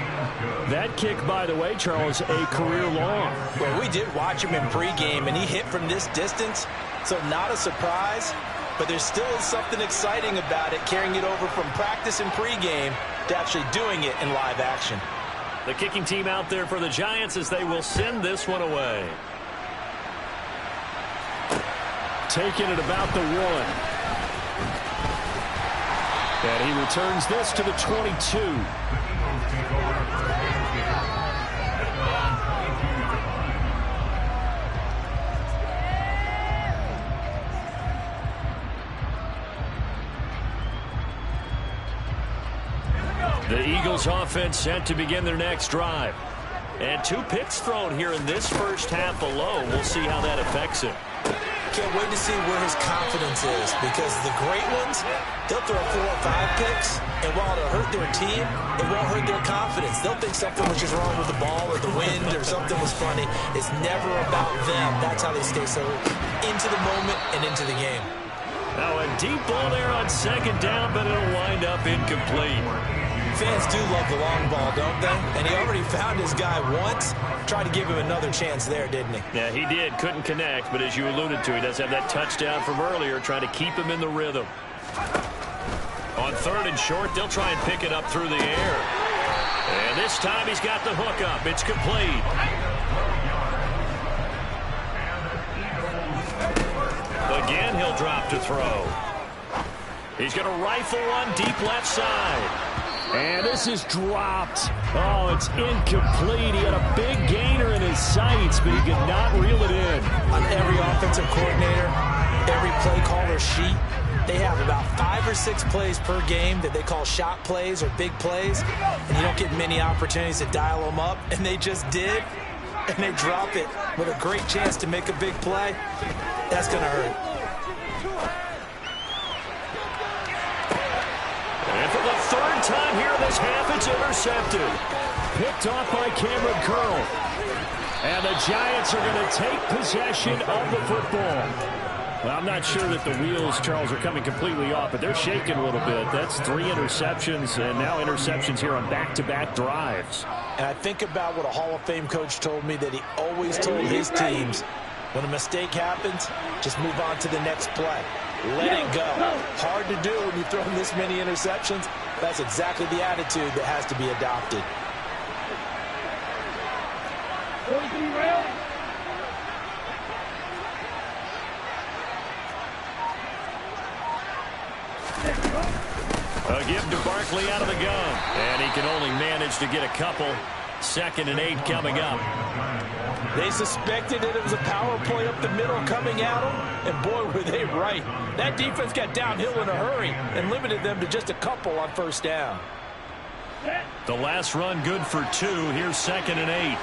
That kick, by the way, Charles, a career long. Well, we did watch him in pregame, and he hit from this distance, so not a surprise. But there still is something exciting about it, carrying it over from practice and pregame to actually doing it in live action. The kicking team out there for the Giants as they will send this one away. Taking it about the 1. And he returns this to the 22. The Eagles offense set to begin their next drive. And 2 picks thrown here in this first half alone. We'll see how that affects it. Can't wait to see where his confidence is, because the great ones, they'll throw 4 or 5 picks, and while it'll hurt their team, it won't hurt their confidence. They'll think something was just wrong with the ball or the wind or something was funny. It's never about them. That's how they stay so into the moment and into the game. Now a deep ball there on 2nd down, but it'll wind up incomplete. Fans do love the long ball, don't they? And he already found his guy once. Tried to give him another chance there, didn't he? Yeah, he did. Couldn't connect, but as you alluded to, he does have that touchdown from earlier, trying to keep him in the rhythm. On 3rd and short, they'll try and pick it up through the air. And this time he's got the hook up. It's complete. Again, he'll drop to throw. He's going to rifle one deep left side. And this is dropped. Oh, it's incomplete. He had a big gainer in his sights, but he could not reel it in. On every offensive coordinator, every play caller sheet, they have about 5 or 6 plays per game that they call shot plays or big plays, and you don't get many opportunities to dial them up, and they just did, and they drop it with a great chance to make a big play. That's going to hurt. And for the 3rd time here this half, it's intercepted. Picked off by Cameron Curl. And the Giants are going to take possession of the football. Well, I'm not sure that the wheels, Charles, are coming completely off, but they're shaking a little bit. That's 3 interceptions, and now interceptions here on back-to-back drives. And I think about what a Hall of Fame coach told me that he always told his teams, when a mistake happens, just move on to the next play. Let it go. Hard to do when you throw this many interceptions. That's exactly the attitude that has to be adopted. A give to Barkley out of the gun. And he can only manage to get a couple. 2nd and 8 coming up. They suspected that it was a power play up the middle coming at them, and boy, were they right. That defense got downhill in a hurry and limited them to just a couple on 1st down. The last run good for 2. Here's 2nd and 8.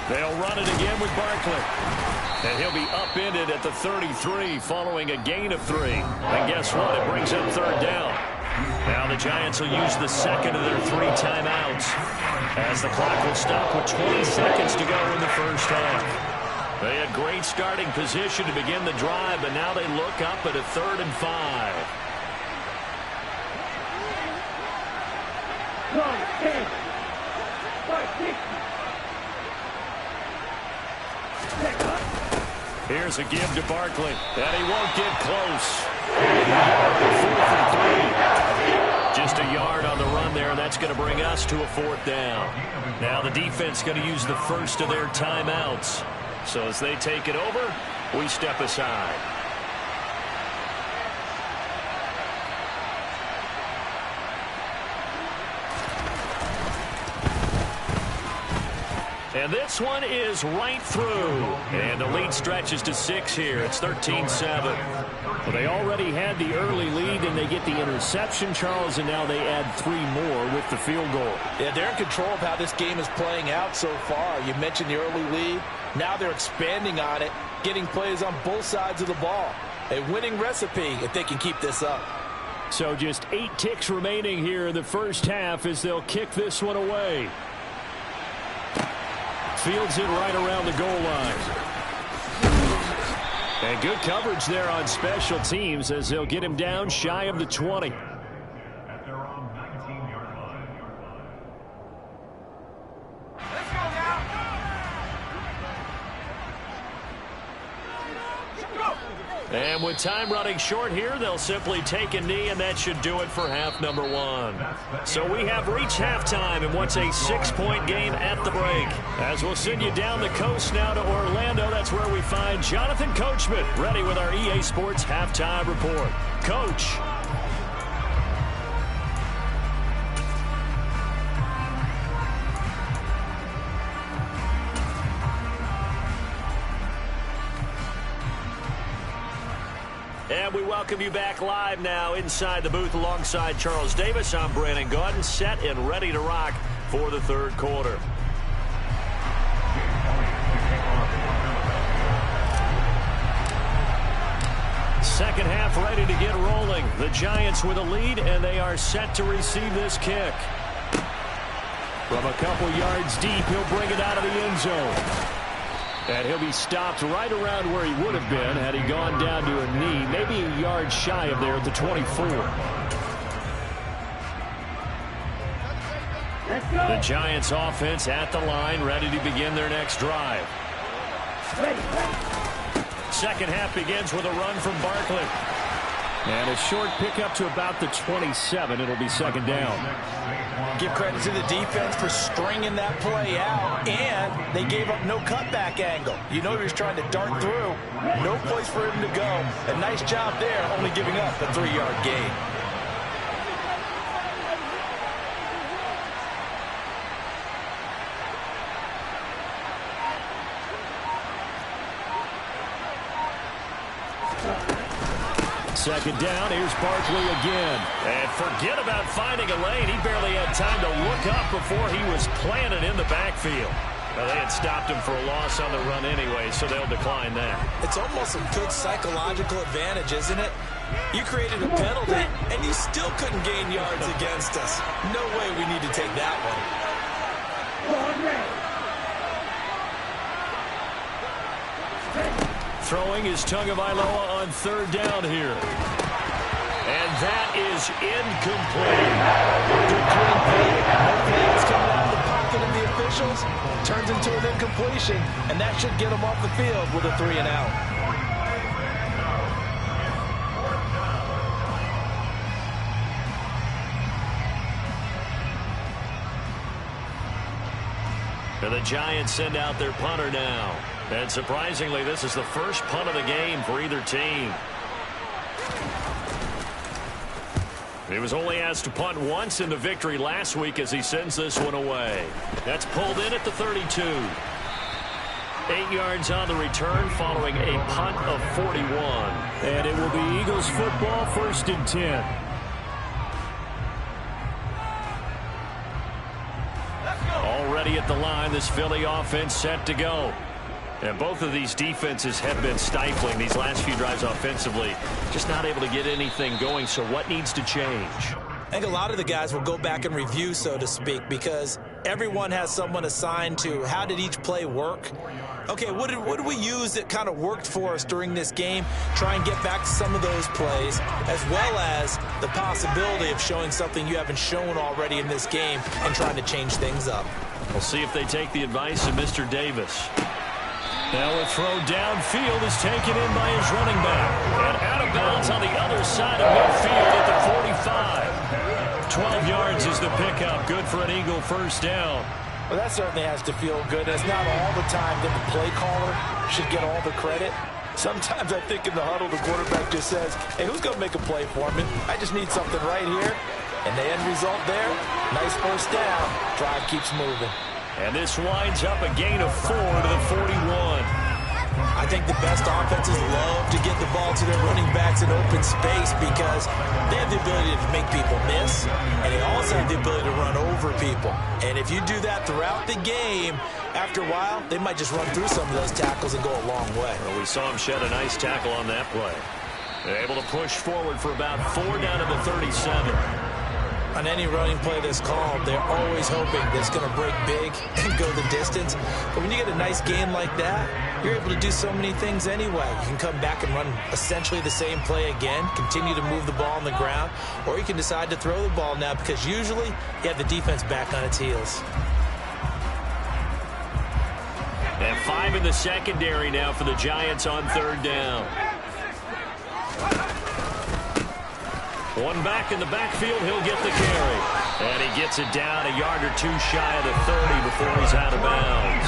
They'll run it again with Barkley. And he'll be upended at the 33 following a gain of 3. And guess what? It brings up 3rd down. Now the Giants will use the 2nd of their 3 timeouts as the clock will stop with 20 seconds to go in the 1st half. They had great starting position to begin the drive, but now they look up at a 3rd and 5. Here's a give to Barkley, and he won't get close. 4th and 3. Just a yard on the run there, and that's going to bring us to a 4th down. Now the defense going to use the first of their timeouts. So as they take it over, we step aside. And this one is right through. And the lead stretches to 6 here. It's 13-7. Well, they already had the early lead, and they get the interception, Charles, and now they add 3 more with the field goal. Yeah, they're in control of how this game is playing out so far. You mentioned the early lead. Now they're expanding on it, getting plays on both sides of the ball. A winning recipe if they can keep this up. So just 8 ticks remaining here in the 1st half as they'll kick this one away. Fields it right around the goal line. And good coverage there on special teams as they'll get him down shy of the 20. At their own 19-yard line. Let's go now. And with time running short here, they'll simply take a knee, and that should do it for half number 1. So we have reached halftime in what's a 6-point game at the break. As we'll send you down the coast now to Orlando, that's where we find Jonathan Coachman ready with our EA Sports Halftime Report. Coach. And we welcome you back live now inside the booth alongside Charles Davis. I'm Brandon Gaudin, set and ready to rock for the 3rd quarter. Second half ready to get rolling. The Giants with a lead, and they are set to receive this kick. From a couple yards deep, he'll bring it out of the end zone. And he'll be stopped right around where he would have been had he gone down to a knee, maybe a yard shy of there at the 24. The Giants offense at the line, ready to begin their next drive. Second half begins with a run from Barkley. And a short pickup to about the 27. It'll be 2nd down. Give credit to the defense for stringing that play out, and they gave up no cutback angle. You know he was trying to dart through. No place for him to go. A nice job there, only giving up a 3-yard gain. Second down, here's Barkley again. And forget about finding a lane. He barely had time to look up before he was planted in the backfield. Well, they had stopped him for a loss on the run anyway, so they'll decline that. It's almost a good psychological advantage, isn't it? You created a penalty, and you still couldn't gain yards against us. No way we need to take that one. Throwing is Tagovailoa on 3rd down here. And that is incomplete. Good clean play. No flags coming out of the pocket of the officials. Turns into an incompletion, and that should get them off the field with a 3 and out. And the Giants send out their punter now. And surprisingly, this is the first punt of the game for either team. He was only asked to punt once in the victory last week as he sends this one away. That's pulled in at the 32. 8 yards on the return following a punt of 41. And it will be Eagles football, 1st and 10. Already at the line, this Philly offense set to go. And both of these defenses have been stifling these last few drives offensively. Just not able to get anything going, so what needs to change? I think a lot of the guys will go back and review, so to speak, because everyone has someone assigned to how did each play work. Okay, what did we use that kind of worked for us during this game? Try and get back to some of those plays, as well as the possibility of showing something you haven't shown already in this game and trying to change things up. We'll see if they take the advice of Mr. Davis. Now a throw downfield is taken in by his running back. And out of bounds on the other side of midfield at the 45. 12 yards is the pickup. Good for an Eagle first down. Well, that certainly has to feel good. It's not all the time that the play caller should get all the credit. Sometimes I think in the huddle, the quarterback just says, hey, who's going to make a play for me? I just need something right here. And the end result there, nice first down. Drive keeps moving. And this winds up a gain of 4 to the 41. I think the best offenses love to get the ball to their running backs in open space because they have the ability to make people miss, and they also have the ability to run over people. And if you do that throughout the game, after a while, they might just run through some of those tackles and go a long way. Well, we saw him shed a nice tackle on that play. They're able to push forward for about 4 down to the 37. On any running play that's called, they're always hoping that it's going to break big and go the distance. But when you get a nice game like that, you're able to do so many things anyway. You can come back and run essentially the same play again, continue to move the ball on the ground, or you can decide to throw the ball now because usually you have the defense back on its heels. And 5 in the secondary now for the Giants on 3rd down. One back in the backfield, he'll get the carry. And he gets it down a yard or 2 shy of the 30 before he's out of bounds.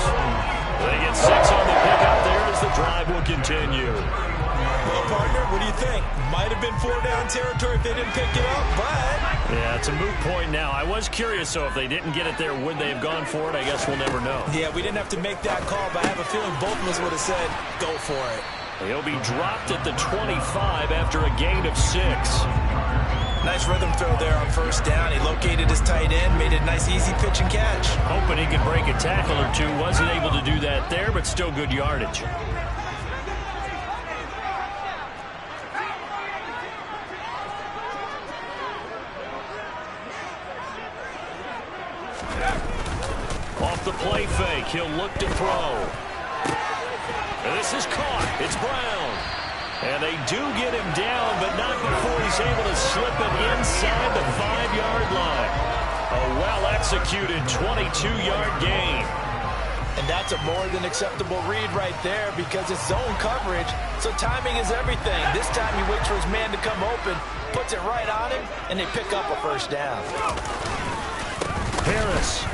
They get 6 on the pickup there as the drive will continue. Well, partner, what do you think? Might have been 4 down territory if they didn't pick it up, but... Yeah, it's a moot point now. I was curious, so if they didn't get it there, would they have gone for it? I guess we'll never know. Yeah, we didn't have to make that call, but I have a feeling both of us would have said, go for it. He'll be dropped at the 25 after a gain of 6. Nice rhythm throw there on 1st down. He located his tight end, made it a nice easy pitch and catch. Hoping he could break a tackle or two. Wasn't able to do that there, but still good yardage. Off the play fake, he'll look to throw. And this is caught. It's Brown. And they do get him down, but not before he's able to slip it inside the 5-yard line. A well-executed 22-yard gain. And that's a more than acceptable read right there because it's zone coverage, so timing is everything. This time he waits for his man to come open, puts it right on him, and they pick up a 1st down. Harris.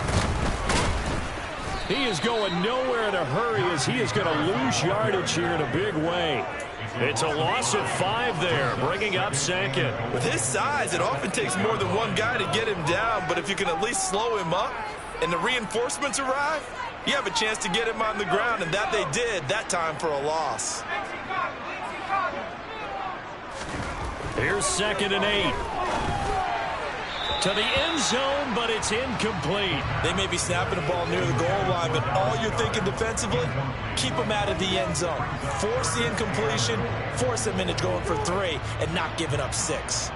He is going nowhere in a hurry as he is going to lose yardage here in a big way. It's a loss of 5 there, bringing up 2nd. With his size, it often takes more than one guy to get him down, but if you can at least slow him up and the reinforcements arrive, you have a chance to get him on the ground, and that they did that time for a loss. Here's 2nd and 8. To the end zone, but it's incomplete. They may be snapping the ball near the goal line, but all you're thinking defensively, keep them out of the end zone. Force the incompletion, force them into going for 3, and not giving up 6.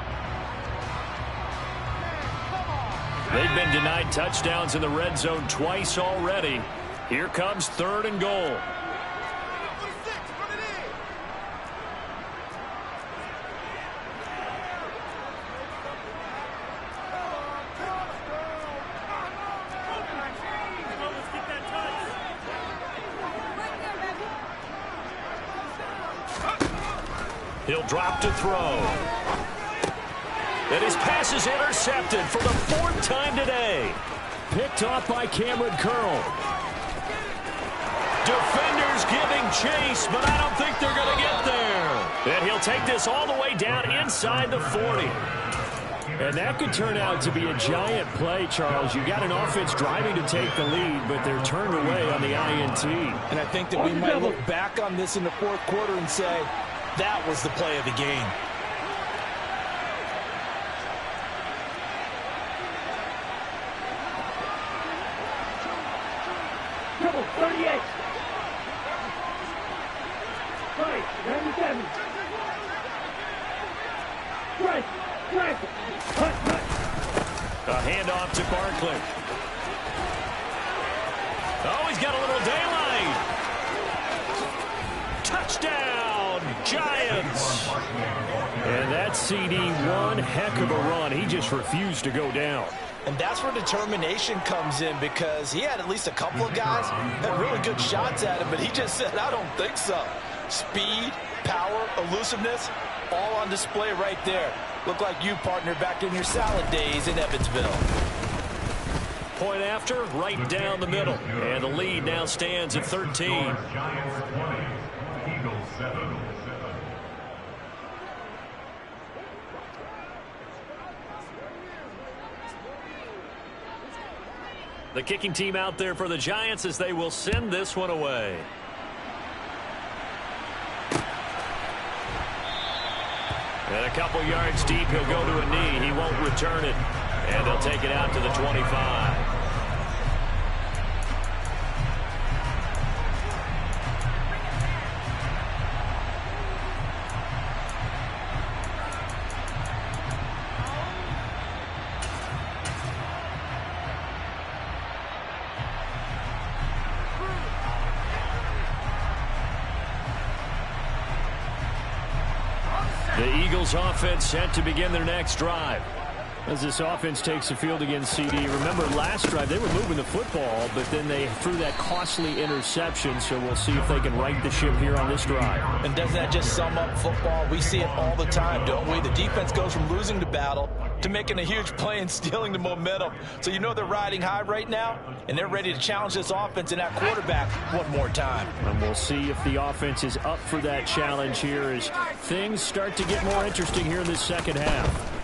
They've been denied touchdowns in the red zone twice already. Here comes 3rd and goal. He'll drop to throw. And his pass is intercepted for the 4th time today. Picked off by Cameron Curl. Defenders giving chase, but I don't think they're going to get there. And he'll take this all the way down inside the 40. And that could turn out to be a giant play, Charles. You got an offense driving to take the lead, but they're turned away on the INT. And I think that we might look back on this in the fourth quarter and say, that was the play of the game. Triple 38. Right, 97. Right. A handoff to Barkley. Oh, he's got a little daylight. Touchdown, Giants. And that CD, one heck of a run. He just refused to go down. And that's where determination comes in, because he had at least a couple of guys that had really good shots at him, but he just said, I don't think so. Speed, power, elusiveness, all on display right there. Look like you, partner, back in your salad days in Evansville. Point after, right down the middle. And the lead now stands at 13. Giants 20, Eagles 7. The kicking team out there for the Giants as they will send this one away. And a couple yards deep, he'll go to a knee. He won't return it. And they'll take it out to the 25. The Eagles offense set to begin their next drive. As this offense takes the field against CD. Remember last drive they were moving the football, but then they threw that costly interception, so we'll see if they can right the ship here on this drive. And doesn't that just sum up football? We see it all the time, don't we? The defense goes from losing the battle to making a huge play and stealing the momentum. So you know they're riding high right now, and they're ready to challenge this offense and that quarterback one more time. And we'll see if the offense is up for that challenge here as things start to get more interesting here in this second half.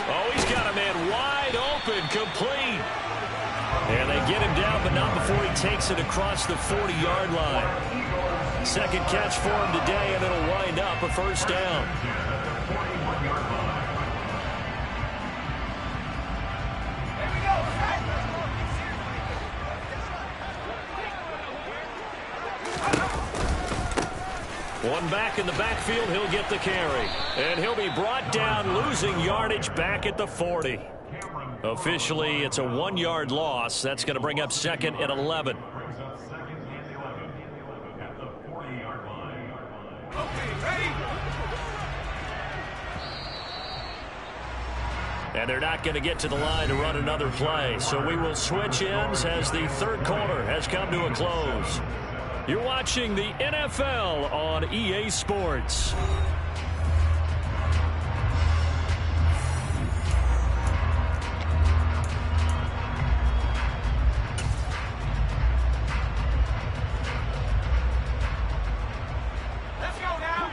Oh, he's got a man wide open, complete. And they get him down, but not before he takes it across the 40-yard line. Second catch for him today, and it'll wind up a first down. One back in the backfield, he'll get the carry. And he'll be brought down, losing yardage back at the 40. Officially, it's a 1-yard loss. That's going to bring up second and 11. And they're not going to get to the line to run another play. So we will switch ends as the third quarter has come to a close. You're watching the NFL on EA Sports. Let's go now.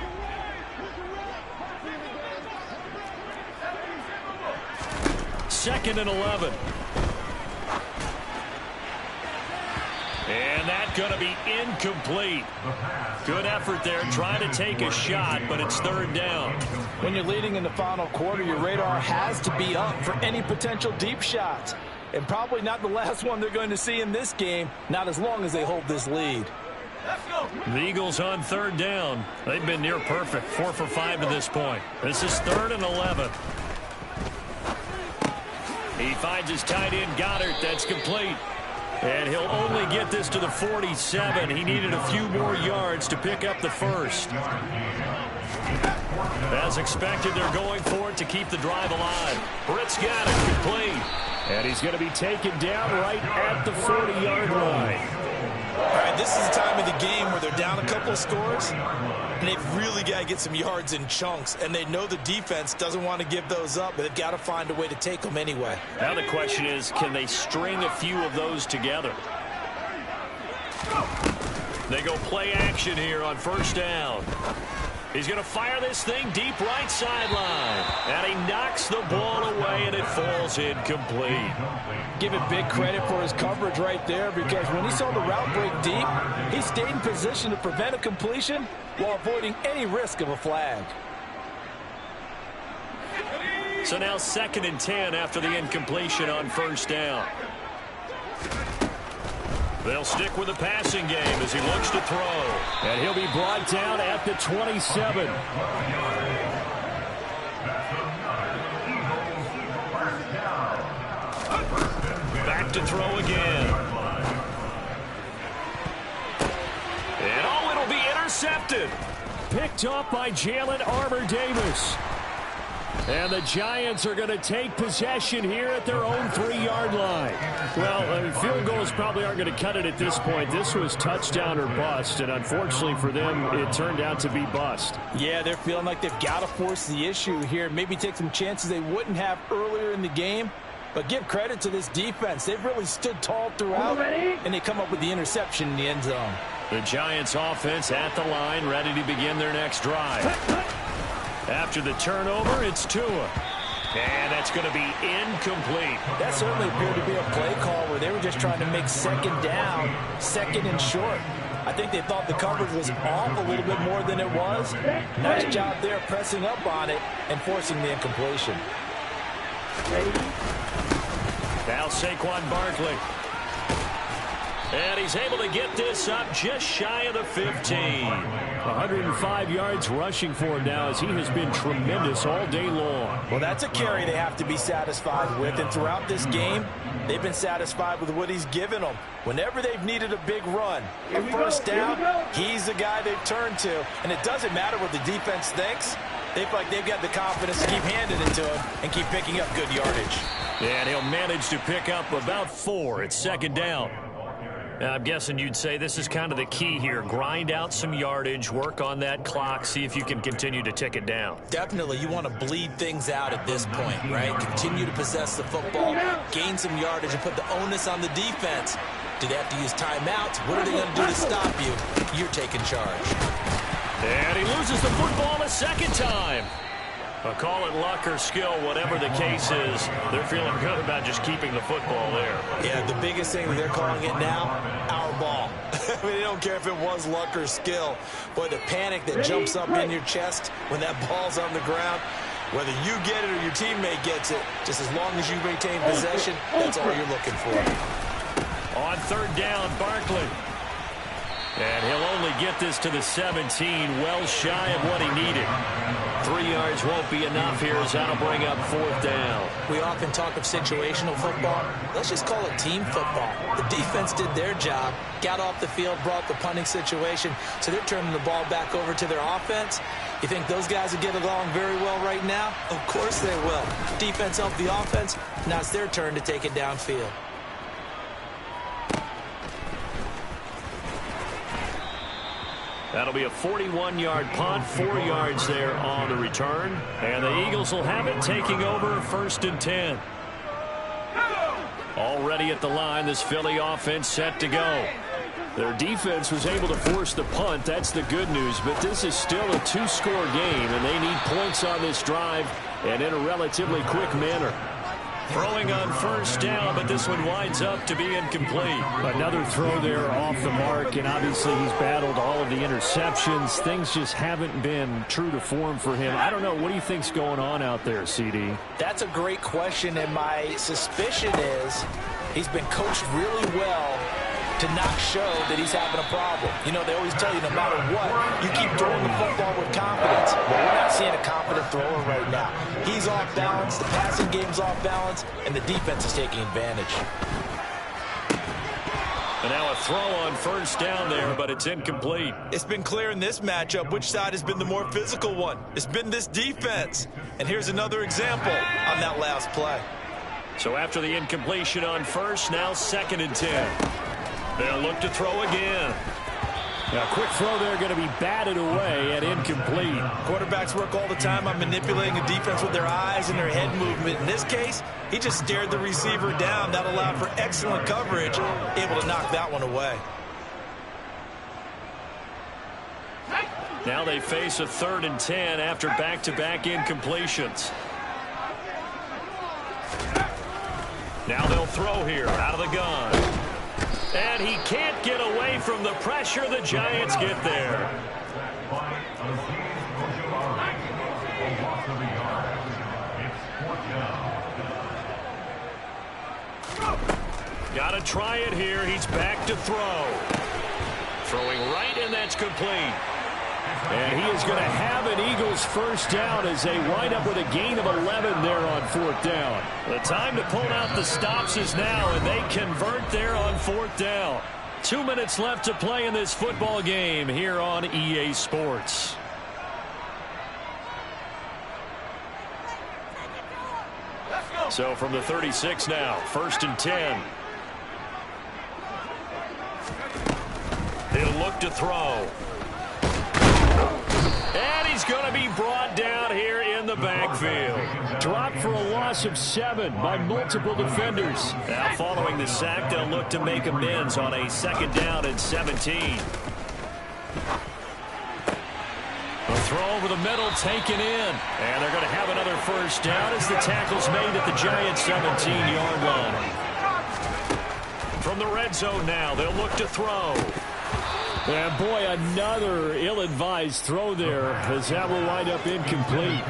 Second and 11. And that's going to be incomplete. Good effort there, trying to take a shot, but it's third down. When you're leading in the final quarter, your radar has to be up for any potential deep shots. And probably not the last one they're going to see in this game, not as long as they hold this lead. Let's go. The Eagles on third down. They've been near perfect, 4 for 5 to this point. This is third and 11. He finds his tight end, Goddard. That's complete. And he'll only get this to the 47. He needed a few more yards to pick up the first. As expected, they're going for it to keep the drive alive. Britt's got it, complete. And he's going to be taken down right at the 40-yard line. All right, this is the time of the game where they're down a couple of scores, and they've really got to get some yards in chunks, and they know the defense doesn't want to give those up, but they've got to find a way to take them anyway. Now the question is, can they string a few of those together? They go play action here on first down. He's going to fire this thing deep right sideline. And he knocks the ball away, and it falls incomplete. Give it big credit for his coverage right there, because when he saw the route break deep, he stayed in position to prevent a completion while avoiding any risk of a flag. So now 2nd and 10 after the incompletion on first down. They'll stick with the passing game as he looks to throw. And he'll be brought down at the 27. Back to throw again. And it'll be intercepted. Picked up by Jalen Armour-Davis. And the Giants are going to take possession here at their own 3-yard line. Well, field goals probably aren't going to cut it at this point. This was touchdown or bust, and unfortunately for them, it turned out to be bust. Yeah, they're feeling like they've got to force the issue here. Maybe take some chances they wouldn't have earlier in the game. But give credit to this defense. They've really stood tall throughout, and they come up with the interception in the end zone. The Giants offense at the line, ready to begin their next drive. After the turnover, it's Tua. And that's going to be incomplete. That certainly appeared to be a play call where they were just trying to make 2nd down, 2nd and short. I think they thought the coverage was off a little bit more than it was. Nice job there pressing up on it and forcing the incompletion. Now Saquon Barkley. And he's able to get this up just shy of the 15. 105 yards rushing for him now as he has been tremendous all day long. Well, that's a carry they have to be satisfied with. And throughout this game, they've been satisfied with what he's given them. Whenever they've needed a big run, a first down, he's the guy they've turned to. And it doesn't matter what the defense thinks. They feel like they've got the confidence to keep handing it to him and keep picking up good yardage. And he'll manage to pick up about 4 at 2nd down. I'm guessing you'd say this is kind of the key here. Grind out some yardage, work on that clock, see if you can continue to tick it down. Definitely. You want to bleed things out at this point, right? Continue to possess the football, gain some yardage, and put the onus on the defense. Do they have to use timeouts? What are they going to do to stop you? You're taking charge. And he loses the football a 2nd time. Call it luck or skill, whatever the case is. They're feeling good about just keeping the football there. Yeah, the biggest thing that they're calling it now, our ball. I mean, they don't care if it was luck or skill. Boy, the panic that jumps up in your chest when that ball's on the ground, whether you get it or your teammate gets it, just as long as you retain possession, that's all you're looking for. On 3rd down, Barkley. And he'll only get this to the 17, well shy of what he needed. 3 yards won't be enough here as that'll bring up 4th down. We often talk of situational football. Let's just call it team football. The defense did their job, got off the field, brought the punting situation, so they're turning the ball back over to their offense. You think those guys will get along very well right now? Of course they will. Defense helped the offense. Now it's their turn to take it downfield. That'll be a 41-yard punt, 4 yards there on the return. And the Eagles will have it taking over 1st and 10. Already at the line, this Philly offense set to go. Their defense was able to force the punt. That's the good news. But this is still a 2-score game, and they need points on this drive and in a relatively quick manner. Throwing on 1st down, but this one winds up to be incomplete. Another throw there off the mark, and obviously he's battled all of the interceptions. Things just haven't been true to form for him. I don't know. What do you think's going on out there, CD? That's a great question, and my suspicion is he's been coached really well to not show that he's having a problem. You know, they always tell you no matter what, you keep throwing the football with confidence. Well, we're not seeing a confident thrower right now. He's off balance, the passing game's off balance, and the defense is taking advantage. And now a throw on 1st down there, but it's incomplete. It's been clear in this matchup which side has been the more physical one. It's been this defense. And here's another example on that last play. So after the incompletion on 1st, now 2nd and 10. They'll look to throw again. Now, quick throw there going to be batted away and incomplete. Quarterbacks work all the time on manipulating a defense with their eyes and their head movement. In this case, he just stared the receiver down. That allowed for excellent coverage, able to knock that one away. Now they face a 3rd and 10 after back-to-back incompletions. Now they'll throw here out of the gun. And he can't get away from the pressure. The Giants get there. Got to try it here. He's back to throw. Throwing right, and that's complete. And he is going to have an Eagles first down as they wind up with a gain of 11 there on 4th down. The time to pull out the stops is now, and they convert there on 4th down. 2 minutes left to play in this football game here on EA Sports. So from the 36 now, 1st and 10. He'll look to throw. And he's going to be brought down here in the backfield. Dropped for a loss of 7 by multiple defenders. Now following the sack, they'll look to make amends on a 2nd down and 17. A throw over the middle taken in. And they're going to have another first down as the tackle's made at the Giants' 17-yard line. From the red zone now, they'll look to throw. And boy, another ill-advised throw there as that will wind up incomplete.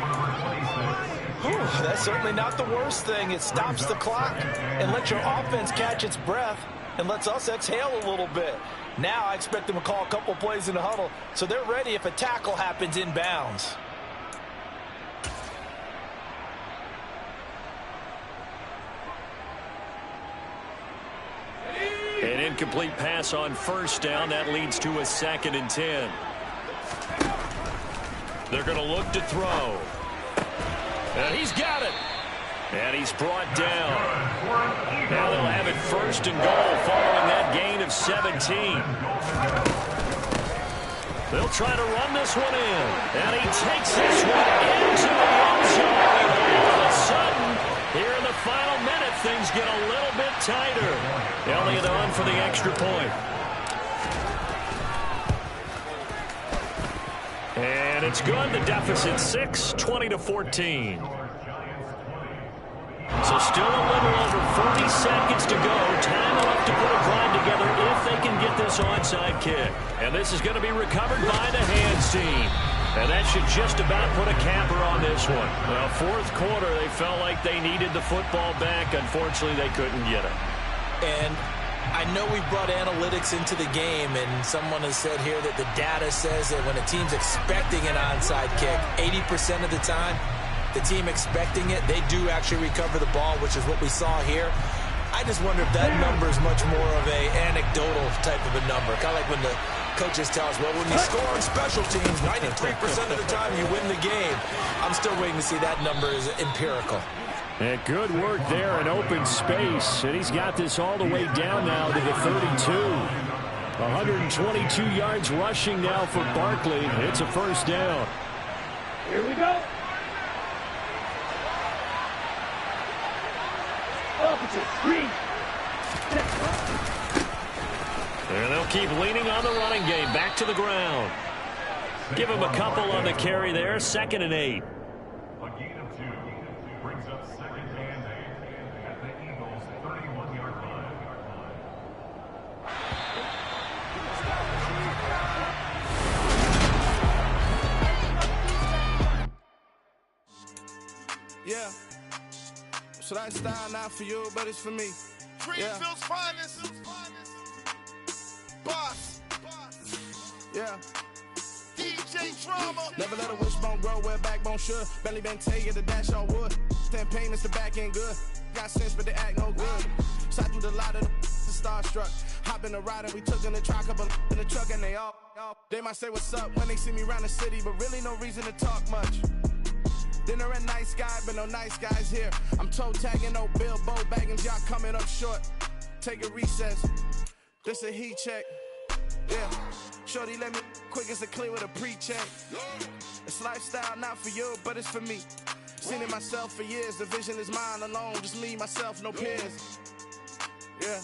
That's certainly not the worst thing. It stops the clock and lets your offense catch its breath and lets us exhale a little bit. Now I expect them to call a couple plays in the huddle so they're ready if a tackle happens inbounds. An incomplete pass on first down. That leads to a 2nd and 10. They're going to look to throw. And he's got it. And he's brought down. Now they'll have it 1st and goal following that gain of 17. They'll try to run this one in. And he takes this one into the end zone. And all of a sudden, here in the final minute, things get a little bit tighter. Elliott on for the extra point. And it's good. The deficit 6, 20-14. So still a little over 40 seconds to go. Time enough to put a drive together if they can get this onside kick. And this is going to be recovered by the hands team. And that should just about put a capper on this one. Well, 4th quarter, they felt like they needed the football back. Unfortunately, they couldn't get it. And I know we brought analytics into the game, and someone has said here that the data says that when a team's expecting an onside kick, 80% of the time, the team expecting it, they do actually recover the ball, which is what we saw here. I just wonder if that number is much more of a anecdotal type of a number. Kind of like when the coaches tell us, well, when you score on special teams, 93% of the time you win the game. I'm still waiting to see that number is empirical. And good work there in open space. And he's got this all the way down now to the 32. 122 yards rushing now for Barkley. It's a first down. Here we go. Opposite, green. And they'll keep leaning on the running game. Back to the ground. Give him a couple on the carry there. 2nd and 8. A gain of 2 brings up 2nd and 8 at the Eagles' 31-yard line. Yeah. So that style not for you, but it's for me. Greenville's finest. Boss. Yeah. DJ Drama. Never let a wishbone grow where backbone should. Belly been taking the dash all wood. Ten payments, the back end good. Got sense, but they act no good. Shot through the lot of the starstruck. Hop in the ride and we took in the truck, couple in the truck, and they all. They might say what's up when they see me around the city, but really no reason to talk much. Dinner a nice guy, but no nice guys here. I'm toe tagging, no Bilbo Baggins, y'all coming up short. Take a recess. This a heat check. Yeah. Shorty let me quick as a clear with a pre-check. It's lifestyle not for you, but it's for me. Seen it myself for years. The vision is mine alone. Just me, myself, no peers. Yeah.